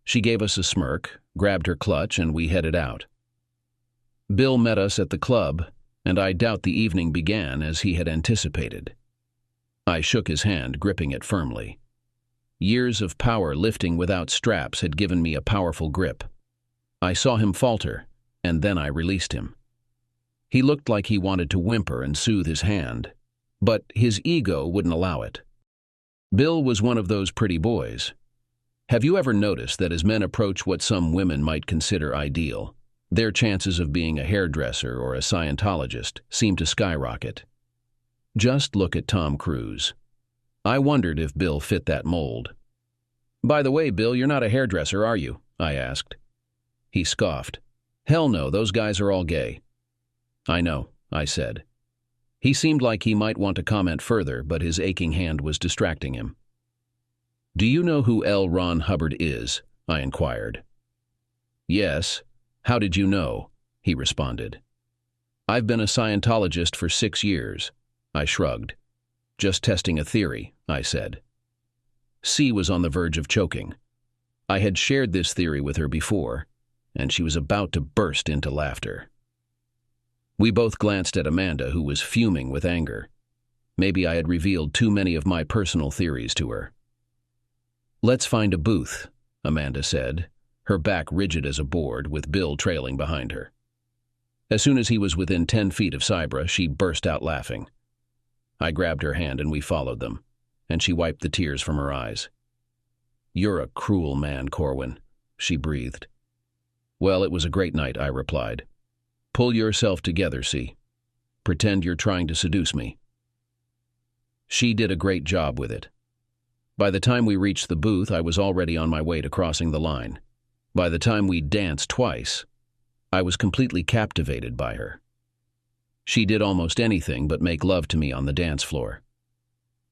She gave us a smirk, grabbed her clutch, and we headed out. Bill met us at the club, and I doubt the evening began as he had anticipated. I shook his hand, gripping it firmly. Years of power lifting without straps had given me a powerful grip. I saw him falter, and then I released him. He looked like he wanted to whimper and soothe his hand, but his ego wouldn't allow it. Bill was one of those pretty boys. Have you ever noticed that as men approach what some women might consider ideal, their chances of being a hairdresser or a Scientologist seem to skyrocket? Just look at Tom Cruise. I wondered if Bill fit that mold. "By the way, Bill, you're not a hairdresser, are you?" I asked. He scoffed. "Hell no, those guys are all gay." "I know," I said. He seemed like he might want to comment further, but his aching hand was distracting him. "Do you know who L. Ron Hubbard is?" I inquired. "Yes. How did you know?" he responded. "I've been a Scientologist for 6 years." I shrugged. "Just testing a theory," I said. C was on the verge of choking. I had shared this theory with her before, and she was about to burst into laughter. We both glanced at Amanda, who was fuming with anger. Maybe I had revealed too many of my personal theories to her. "Let's find a booth," Amanda said, her back rigid as a board, with Bill trailing behind her. As soon as he was within 10 feet of Cybra, she burst out laughing. I grabbed her hand and we followed them, and she wiped the tears from her eyes. "You're a cruel man, Corwin," she breathed. "Well, it was a great night," I replied. "Pull yourself together, C. Pretend you're trying to seduce me." She did a great job with it. By the time we reached the booth, I was already on my way to crossing the line. By the time we danced twice, I was completely captivated by her. She did almost anything but make love to me on the dance floor.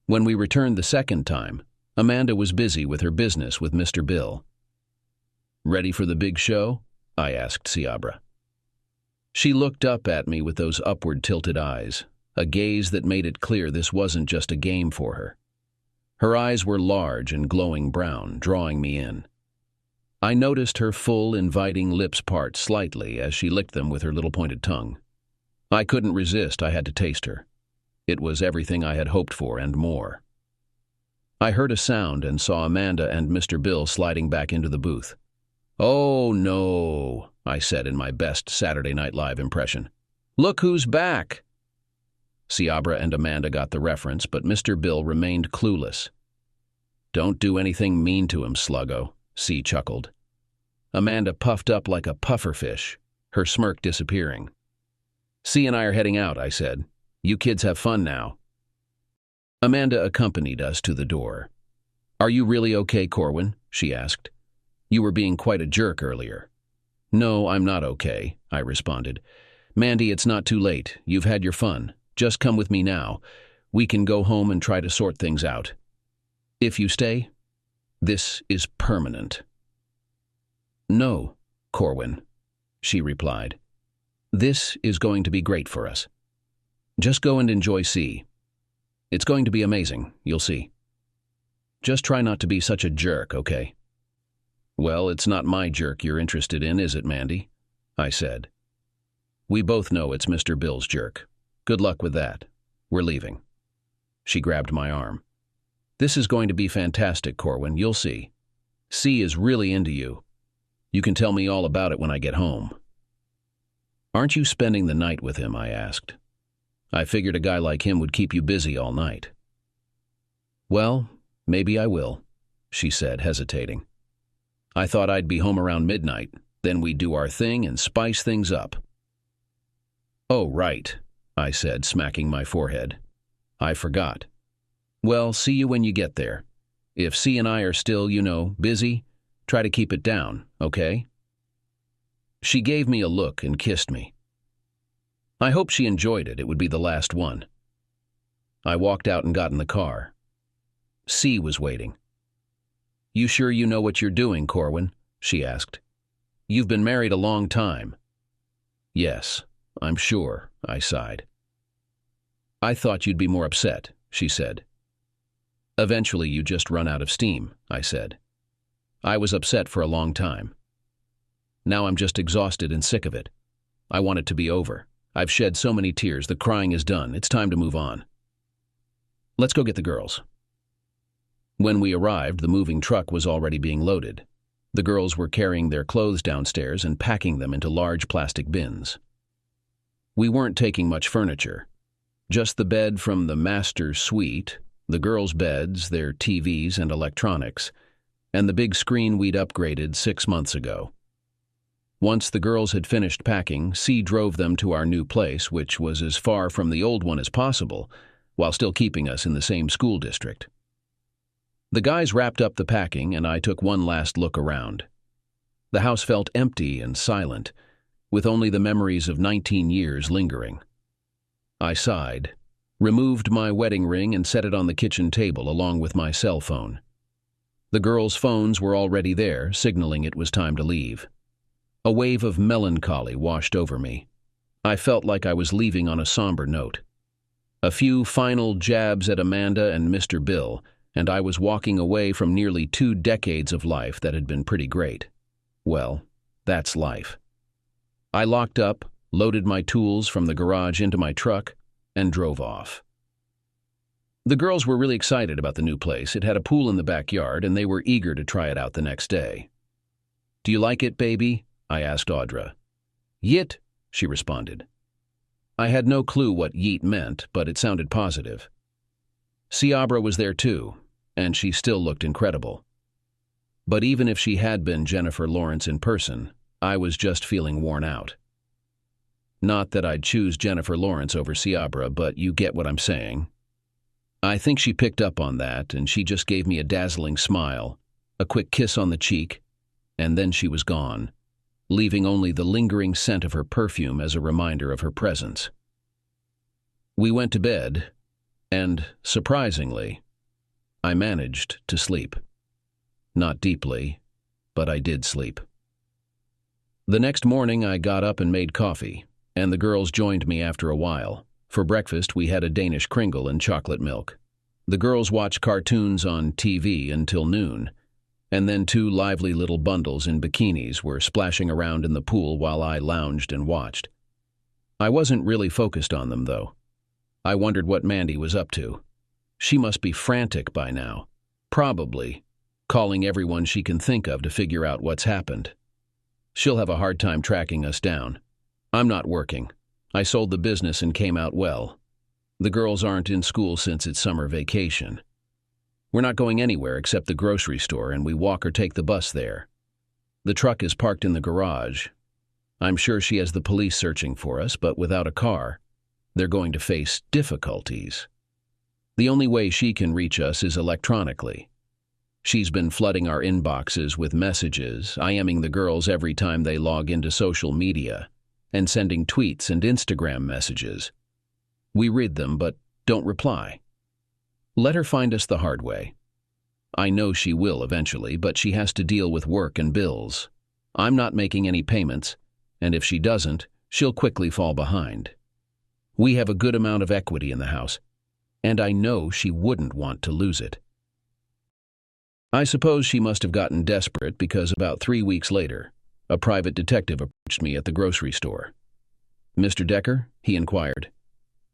When we returned the second time, Amanda was busy with her business with Mr. Bill. "Ready for the big show?" I asked Ciabra. She looked up at me with those upward tilted eyes, a gaze that made it clear this wasn't just a game for her. Her eyes were large and glowing brown, drawing me in. I noticed her full, inviting lips part slightly as she licked them with her little pointed tongue. I couldn't resist. I had to taste her. It was everything I had hoped for and more. I heard a sound and saw Amanda and Mr. Bill sliding back into the booth. "Oh, no," I said in my best Saturday Night Live impression. "Look who's back." Ciabra and Amanda got the reference, but Mr. Bill remained clueless. "Don't do anything mean to him, sluggo," C chuckled. Amanda puffed up like a pufferfish, her smirk disappearing. "C and I are heading out," I said. "You kids have fun now." Amanda accompanied us to the door. "Are you really okay, Corwin?" she asked. "You were being quite a jerk earlier." "No, I'm not okay," I responded. "Mandy, it's not too late. You've had your fun. Just come with me now. We can go home and try to sort things out. If you stay, this is permanent." "No, Corwin," she replied. "This is going to be great for us. Just go and enjoy C. It's going to be amazing, you'll see. Just try not to be such a jerk, okay?" "Well, it's not my jerk you're interested in, is it, Mandy?" I said. "We both know it's Mr. Bill's jerk. Good luck with that. We're leaving." She grabbed my arm. "This is going to be fantastic, Corwin, you'll see. C is really into you. You can tell me all about it when I get home." "Aren't you spending the night with him?" I asked. "I figured a guy like him would keep you busy all night." "Well, maybe I will," she said, hesitating. "I thought I'd be home around midnight, then we'd do our thing and spice things up." "Oh, right," I said, smacking my forehead. "I forgot. Well, see you when you get there. If C and I are still, busy, try to keep it down, okay?" She gave me a look and kissed me. I hope she enjoyed it. It would be the last one. I walked out and got in the car. C was waiting. "You sure you know what you're doing, Corwin?" she asked. "You've been married a long time." "Yes, I'm sure," I sighed. "I thought you'd be more upset," she said. "Eventually you just run out of steam," I said. I was upset for a long time. Now I'm just exhausted and sick of it. I want it to be over. I've shed so many tears, the crying is done. It's time to move on. Let's go get the girls. When we arrived, the moving truck was already being loaded. The girls were carrying their clothes downstairs and packing them into large plastic bins. We weren't taking much furniture. Just the bed from the master suite, the girls' beds, their TVs and electronics, and the big screen we'd upgraded 6 months ago. Once the girls had finished packing, C drove them to our new place, which was as far from the old one as possible, while still keeping us in the same school district. The guys wrapped up the packing, and I took one last look around. The house felt empty and silent, with only the memories of 19 years lingering. I sighed, removed my wedding ring and set it on the kitchen table along with my cell phone. The girls' phones were already there, signaling it was time to leave. A wave of melancholy washed over me. I felt like I was leaving on a somber note. A few final jabs at Amanda and Mr. Bill, and I was walking away from nearly 2 decades of life that had been pretty great. Well, that's life. I locked up, loaded my tools from the garage into my truck, and drove off. The girls were really excited about the new place. It had a pool in the backyard, and they were eager to try it out the next day. "Do you like it, baby?" I asked Audra. "Yit," she responded. I had no clue what yeet meant, but it sounded positive. Ciabra was there too, and she still looked incredible. But even if she had been Jennifer Lawrence in person, I was just feeling worn out. Not that I'd choose Jennifer Lawrence over Ciabra, but you get what I'm saying. I think she picked up on that, and she just gave me a dazzling smile, a quick kiss on the cheek, and then she was gone, leaving only the lingering scent of her perfume as a reminder of her presence. We went to bed, and, surprisingly, I managed to sleep. Not deeply, but I did sleep. The next morning I got up and made coffee, and the girls joined me after a while. For breakfast we had a Danish Kringle and chocolate milk. The girls watched cartoons on TV until noon, and then 2 lively little bundles in bikinis were splashing around in the pool while I lounged and watched. I wasn't really focused on them, though. I wondered what Mandy was up to. She must be frantic by now, probably calling everyone she can think of to figure out what's happened. She'll have a hard time tracking us down. I'm not working. I sold the business and came out well. The girls aren't in school since it's summer vacation. We're not going anywhere except the grocery store, and we walk or take the bus there. The truck is parked in the garage. I'm sure she has the police searching for us, but without a car, they're going to face difficulties. The only way she can reach us is electronically. She's been flooding our inboxes with messages, IMing the girls every time they log into social media, and sending tweets and Instagram messages. We read them, but don't reply. Let her find us the hard way. I know she will eventually, but she has to deal with work and bills. I'm not making any payments, and if she doesn't, she'll quickly fall behind. We have a good amount of equity in the house, and I know she wouldn't want to lose it. I suppose she must have gotten desperate because about 3 weeks later, a private detective approached me at the grocery store. "Mr. Decker?" he inquired.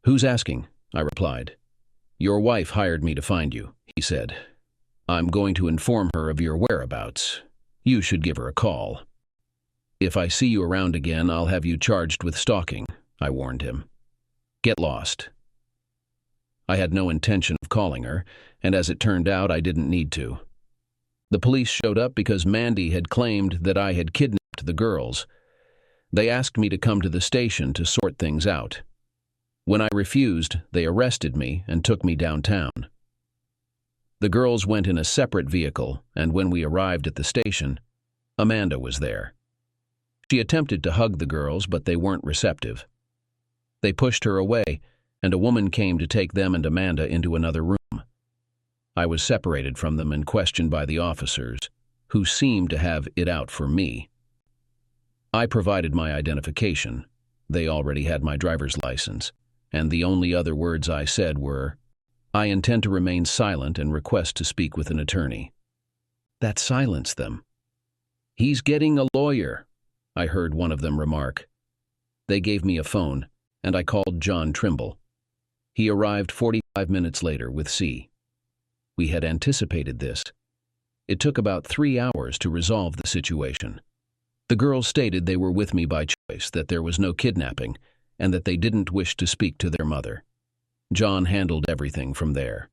"Who's asking?" I replied. "Your wife hired me to find you," he said. "I'm going to inform her of your whereabouts. You should give her a call. If I see you around again, I'll have you charged with stalking," I warned him. "Get lost." I had no intention of calling her, and as it turned out, I didn't need to. The police showed up because Mandy had claimed that I had kidnapped the girls. They asked me to come to the station to sort things out. When I refused, they arrested me and took me downtown. The girls went in a separate vehicle, and when we arrived at the station, Amanda was there. She attempted to hug the girls, but they weren't receptive. They pushed her away, and a woman came to take them and Amanda into another room. I was separated from them and questioned by the officers, who seemed to have it out for me. I provided my identification. They already had my driver's license, and the only other words I said were, "I intend to remain silent and request to speak with an attorney." That silenced them. "He's getting a lawyer," I heard one of them remark. They gave me a phone, and I called John Trimble. He arrived 45 minutes later with C. We had anticipated this. It took about 3 hours to resolve the situation. The girls stated they were with me by choice, that there was no kidnapping, and that they didn't wish to speak to their mother. John handled everything from there.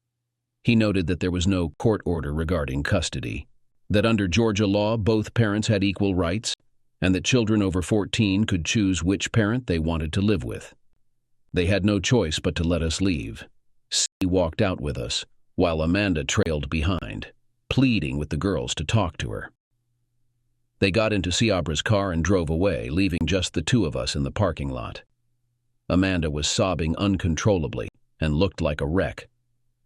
He noted that there was no court order regarding custody, that under Georgia law both parents had equal rights, and that children over 14 could choose which parent they wanted to live with. They had no choice but to let us leave. C walked out with us, while Amanda trailed behind, pleading with the girls to talk to her. They got into Ciabra's car and drove away, leaving just the two of us in the parking lot. Amanda was sobbing uncontrollably and looked like a wreck.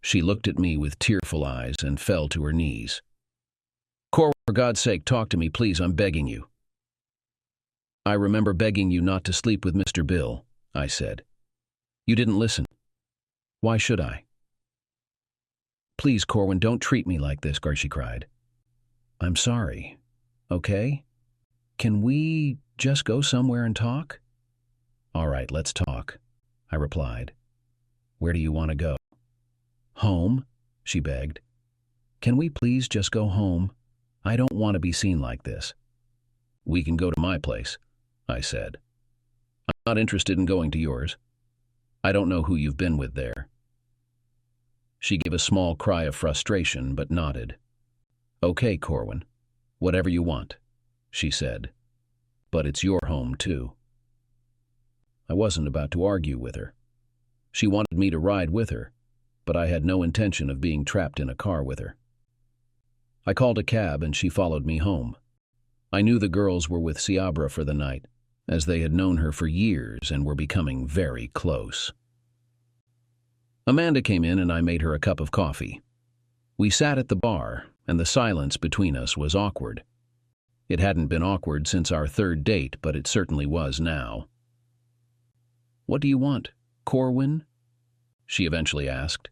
She looked at me with tearful eyes and fell to her knees. "Cor, for God's sake, talk to me, please, I'm begging you." "I remember begging you not to sleep with Mr. Bill," I said. "You didn't listen. Why should I?" "Please, Corwin, don't treat me like this," she cried. "I'm sorry. Okay? Can we just go somewhere and talk?" "All right, let's talk," I replied. "Where do you want to go?" "Home," she begged. "Can we please just go home? I don't want to be seen like this." "We can go to my place," I said. "I'm not interested in going to yours. I don't know who you've been with there." She gave a small cry of frustration, but nodded. "Okay, Corwin, whatever you want," she said. "But it's your home, too." I wasn't about to argue with her. She wanted me to ride with her, but I had no intention of being trapped in a car with her. I called a cab and she followed me home. I knew the girls were with Ciabra for the night, as they had known her for years and were becoming very close. Amanda came in and I made her a cup of coffee. We sat at the bar, and the silence between us was awkward. It hadn't been awkward since our third date, but it certainly was now. "What do you want, Corwin?" she eventually asked.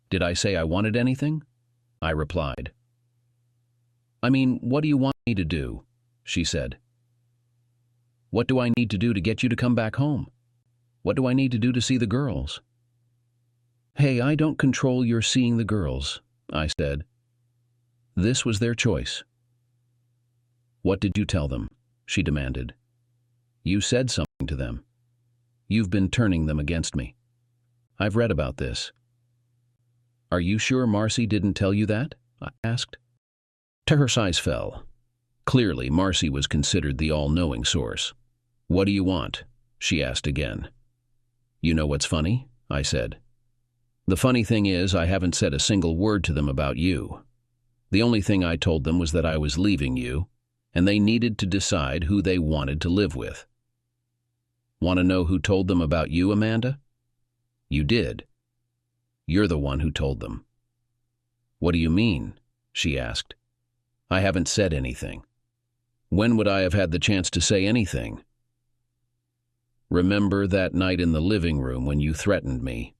"Did I say I wanted anything?" I replied. "I mean, what do you want me to do?" she said. "What do I need to do to get you to come back home? What do I need to do to see the girls?" "Hey, I don't control your seeing the girls," I said. "This was their choice." "What did you tell them?" she demanded. "You said something to them. You've been turning them against me. I've read about this." "Are you sure Marcy didn't tell you that?" I asked. Her size fell. Clearly, Marcy was considered the all-knowing source. "What do you want?" she asked again. "You know what's funny?" I said. "The funny thing is, I haven't said a single word to them about you. The only thing I told them was that I was leaving you, and they needed to decide who they wanted to live with." "Want to know who told them about you, Amanda?" "You did. You're the one who told them." "What do you mean?" she asked. "I haven't said anything. When would I have had the chance to say anything?" "Remember that night in the living room when you threatened me?"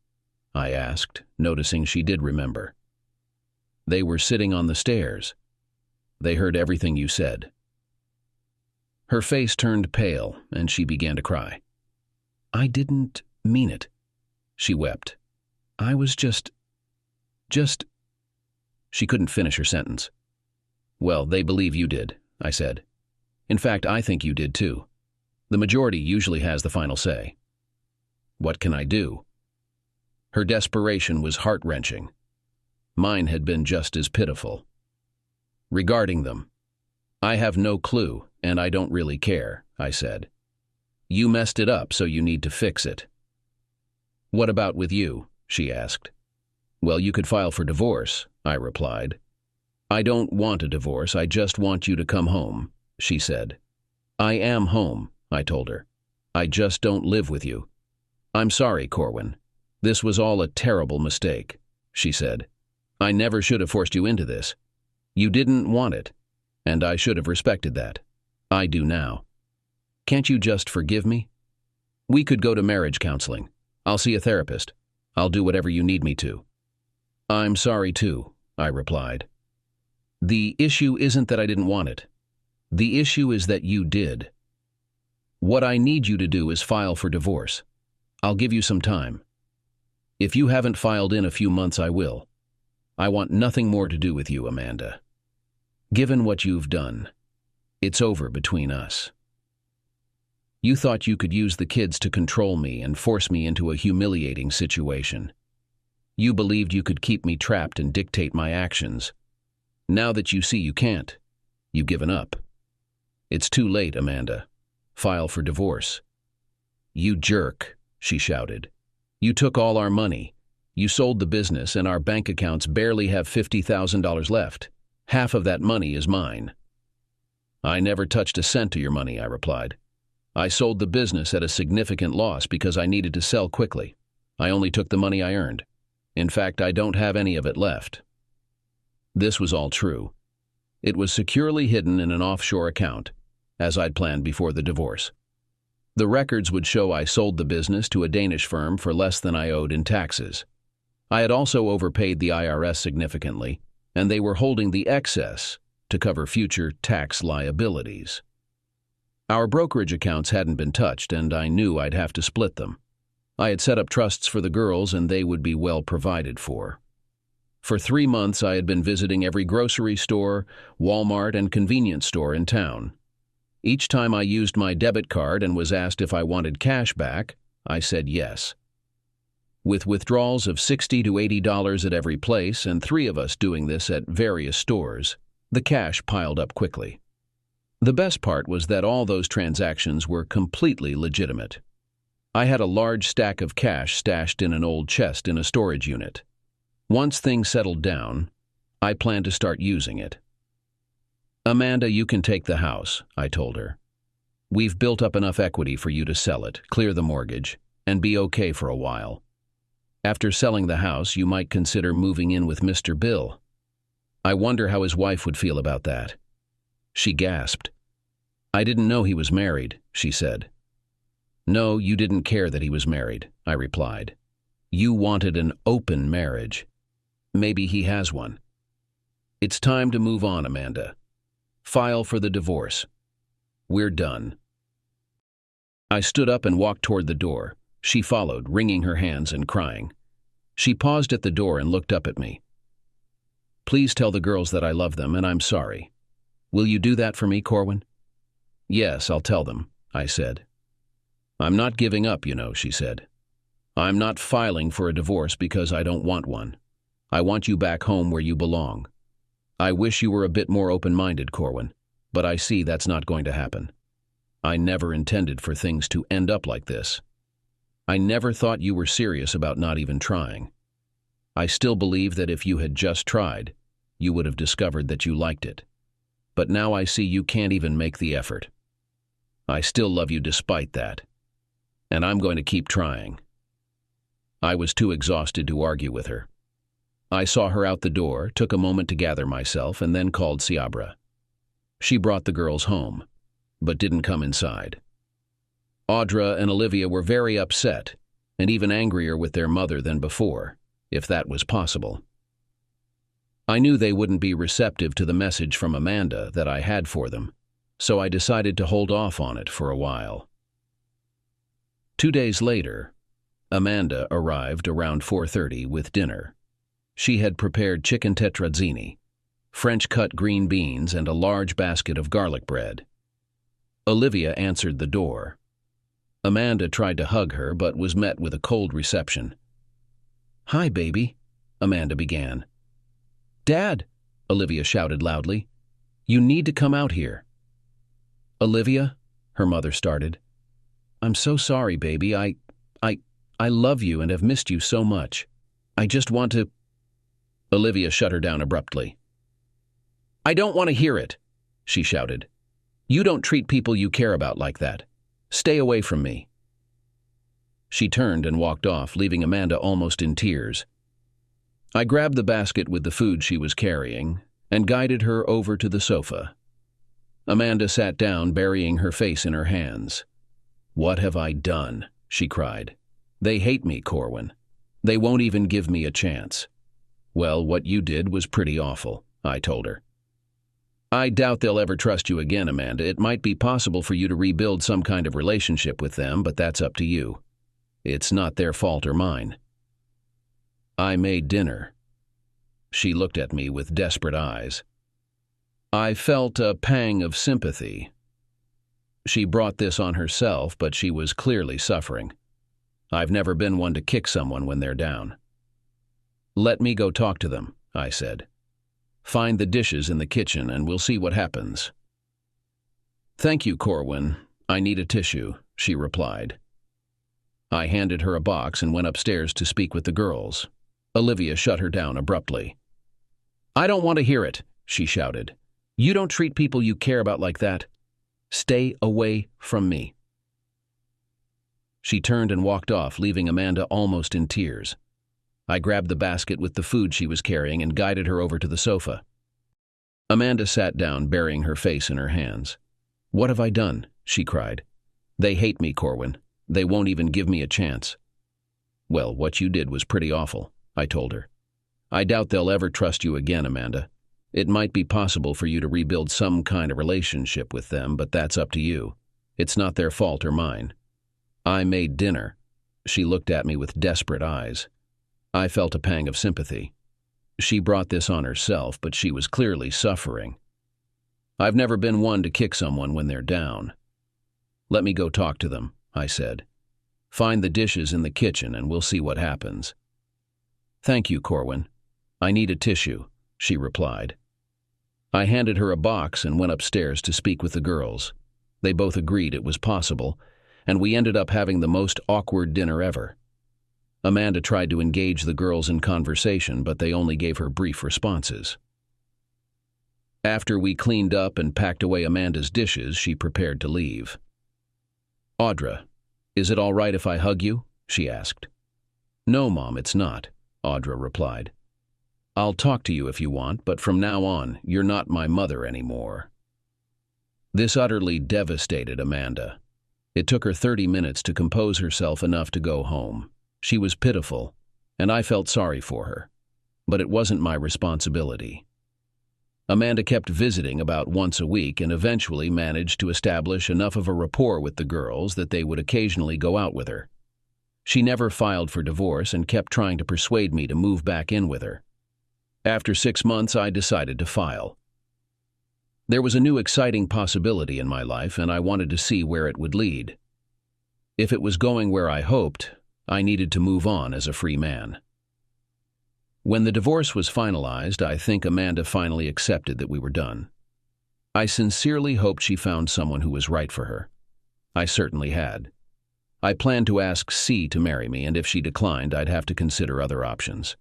I asked, noticing she did remember. "They were sitting on the stairs. They heard everything you said." Her face turned pale, and she began to cry. "I didn't mean it," she wept. "I was just... She couldn't finish her sentence. "Well, they believe you did," I said. "In fact, I think you did too. The majority usually has the final say." "What can I do?" Her desperation was heart-wrenching. Mine had been just as pitiful. "Regarding them, I have no clue, and I don't really care," I said. "You messed it up, so you need to fix it." "What about with you?" she asked. "Well, you could file for divorce," I replied. "I don't want a divorce, I just want you to come home," she said. "I am home," I told her. "I just don't live with you." "I'm sorry, Corwin. This was all a terrible mistake," she said. "I never should have forced you into this. You didn't want it, and I should have respected that. I do now. Can't you just forgive me? We could go to marriage counseling. I'll see a therapist. I'll do whatever you need me to." "I'm sorry too," I replied. The issue isn't that I didn't want it. The issue is that you did. What I need you to do is file for divorce. I'll give you some time. If you haven't filed in a few months, I will. I want nothing more to do with you, Amanda. Given what you've done, it's over between us. You thought you could use the kids to control me and force me into a humiliating situation. You believed you could keep me trapped and dictate my actions. Now that you see you can't, you've given up. It's too late, Amanda. File for divorce. You jerk, she shouted. You took all our money. You sold the business and our bank accounts barely have $50,000 left. Half of that money is mine. I never touched a cent of your money, I replied. I sold the business at a significant loss because I needed to sell quickly. I only took the money I earned. In fact, I don't have any of it left. This was all true. It was securely hidden in an offshore account, as I'd planned before the divorce. The records would show I sold the business to a Danish firm for less than I owed in taxes. I had also overpaid the IRS significantly, and they were holding the excess to cover future tax liabilities. Our brokerage accounts hadn't been touched, and I knew I'd have to split them. I had set up trusts for the girls, and they would be well provided for. For 3 months, I had been visiting every grocery store, Walmart, and convenience store in town. Each time I used my debit card and was asked if I wanted cash back, I said yes. With withdrawals of $60 to $80 at every place, and 3 of us doing this at various stores, the cash piled up quickly. The best part was that all those transactions were completely legitimate. I had a large stack of cash stashed in an old chest in a storage unit. Once things settled down, I planned to start using it. Amanda, you can take the house, I told her. We've built up enough equity for you to sell it, clear the mortgage, and be okay for a while. After selling the house, you might consider moving in with Mr. Bill. I wonder how his wife would feel about that. She gasped. I didn't know he was married, she said. No, you didn't care that he was married, I replied. You wanted an open marriage. Maybe he has one. It's time to move on, Amanda. File for the divorce. We're done. I stood up and walked toward the door. She followed, wringing her hands and crying. She paused at the door and looked up at me. Please tell the girls that I love them and I'm sorry. Will you do that for me, Corwin? Yes, I'll tell them, I said. I'm not giving up, she said. I'm not filing for a divorce because I don't want one. I want you back home where you belong. I wish you were a bit more open-minded, Corwin, but I see that's not going to happen. I never intended for things to end up like this. I never thought you were serious about not even trying. I still believe that if you had just tried, you would have discovered that you liked it. But now I see you can't even make the effort. I still love you despite that. And I'm going to keep trying. I was too exhausted to argue with her. I saw her out the door, took a moment to gather myself, and then called Ciabra. She brought the girls home, but didn't come inside. Audra and Olivia were very upset, and even angrier with their mother than before, if that was possible. I knew they wouldn't be receptive to the message from Amanda that I had for them, so I decided to hold off on it for a while. 2 days later, Amanda arrived around 4:30 with dinner. She had prepared chicken tetrazzini, French-cut green beans, and a large basket of garlic bread. Olivia answered the door. Amanda tried to hug her, but was met with a cold reception. "Hi, baby," Amanda began. "Dad," Olivia shouted loudly. "You need to come out here." "Olivia," her mother started. "I'm so sorry, baby. I love you and have missed you so much. I just want to—" Olivia shut her down abruptly. "I don't want to hear it," she shouted. "You don't treat people you care about like that. Stay away from me." She turned and walked off, leaving Amanda almost in tears. I grabbed the basket with the food she was carrying and guided her over to the sofa. Amanda sat down, burying her face in her hands. "What have I done?" she cried. "They hate me, Corwin. They won't even give me a chance." "Well, what you did was pretty awful," I told her. I doubt they'll ever trust you again, Amanda. It might be possible for you to rebuild some kind of relationship with them, but that's up to you. It's not their fault or mine. I made dinner. She looked at me with desperate eyes. I felt a pang of sympathy. She brought this on herself, but she was clearly suffering. I've never been one to kick someone when they're down. Let me go talk to them, I said. Find the dishes in the kitchen and we'll see what happens. Thank you, Corwin. I need a tissue, she replied. I handed her a box and went upstairs to speak with the girls. Olivia shut her down abruptly. I don't want to hear it, she shouted. You don't treat people you care about like that. Stay away from me. She turned and walked off, leaving Amanda almost in tears. I grabbed the basket with the food she was carrying and guided her over to the sofa. Amanda sat down, burying her face in her hands. What have I done? She cried. They hate me, Corwin. They won't even give me a chance. Well, what you did was pretty awful, I told her. I doubt they'll ever trust you again, Amanda. It might be possible for you to rebuild some kind of relationship with them, but that's up to you. It's not their fault or mine. I made dinner. She looked at me with desperate eyes. I felt a pang of sympathy. She brought this on herself, but she was clearly suffering. I've never been one to kick someone when they're down. Let me go talk to them, I said. Find the dishes in the kitchen and we'll see what happens. Thank you, Corwin. I need a tissue, she replied. I handed her a box and went upstairs to speak with the girls. They both agreed it was possible, and we ended up having the most awkward dinner ever. Amanda tried to engage the girls in conversation, but they only gave her brief responses. After we cleaned up and packed away Amanda's dishes, she prepared to leave. Audra, is it all right if I hug you? She asked. No, Mom, it's not, Audra replied. I'll talk to you if you want, but from now on, you're not my mother anymore. This utterly devastated Amanda. It took her 30 minutes to compose herself enough to go home. She was pitiful, and I felt sorry for her. But it wasn't my responsibility. Amanda kept visiting about once a week and eventually managed to establish enough of a rapport with the girls that they would occasionally go out with her. She never filed for divorce and kept trying to persuade me to move back in with her. After 6 months, I decided to file. There was a new exciting possibility in my life, and I wanted to see where it would lead. If it was going where I hoped, I needed to move on as a free man. When the divorce was finalized, I think Amanda finally accepted that we were done. I sincerely hoped she found someone who was right for her. I certainly had. I planned to ask C to marry me, and if she declined, I'd have to consider other options.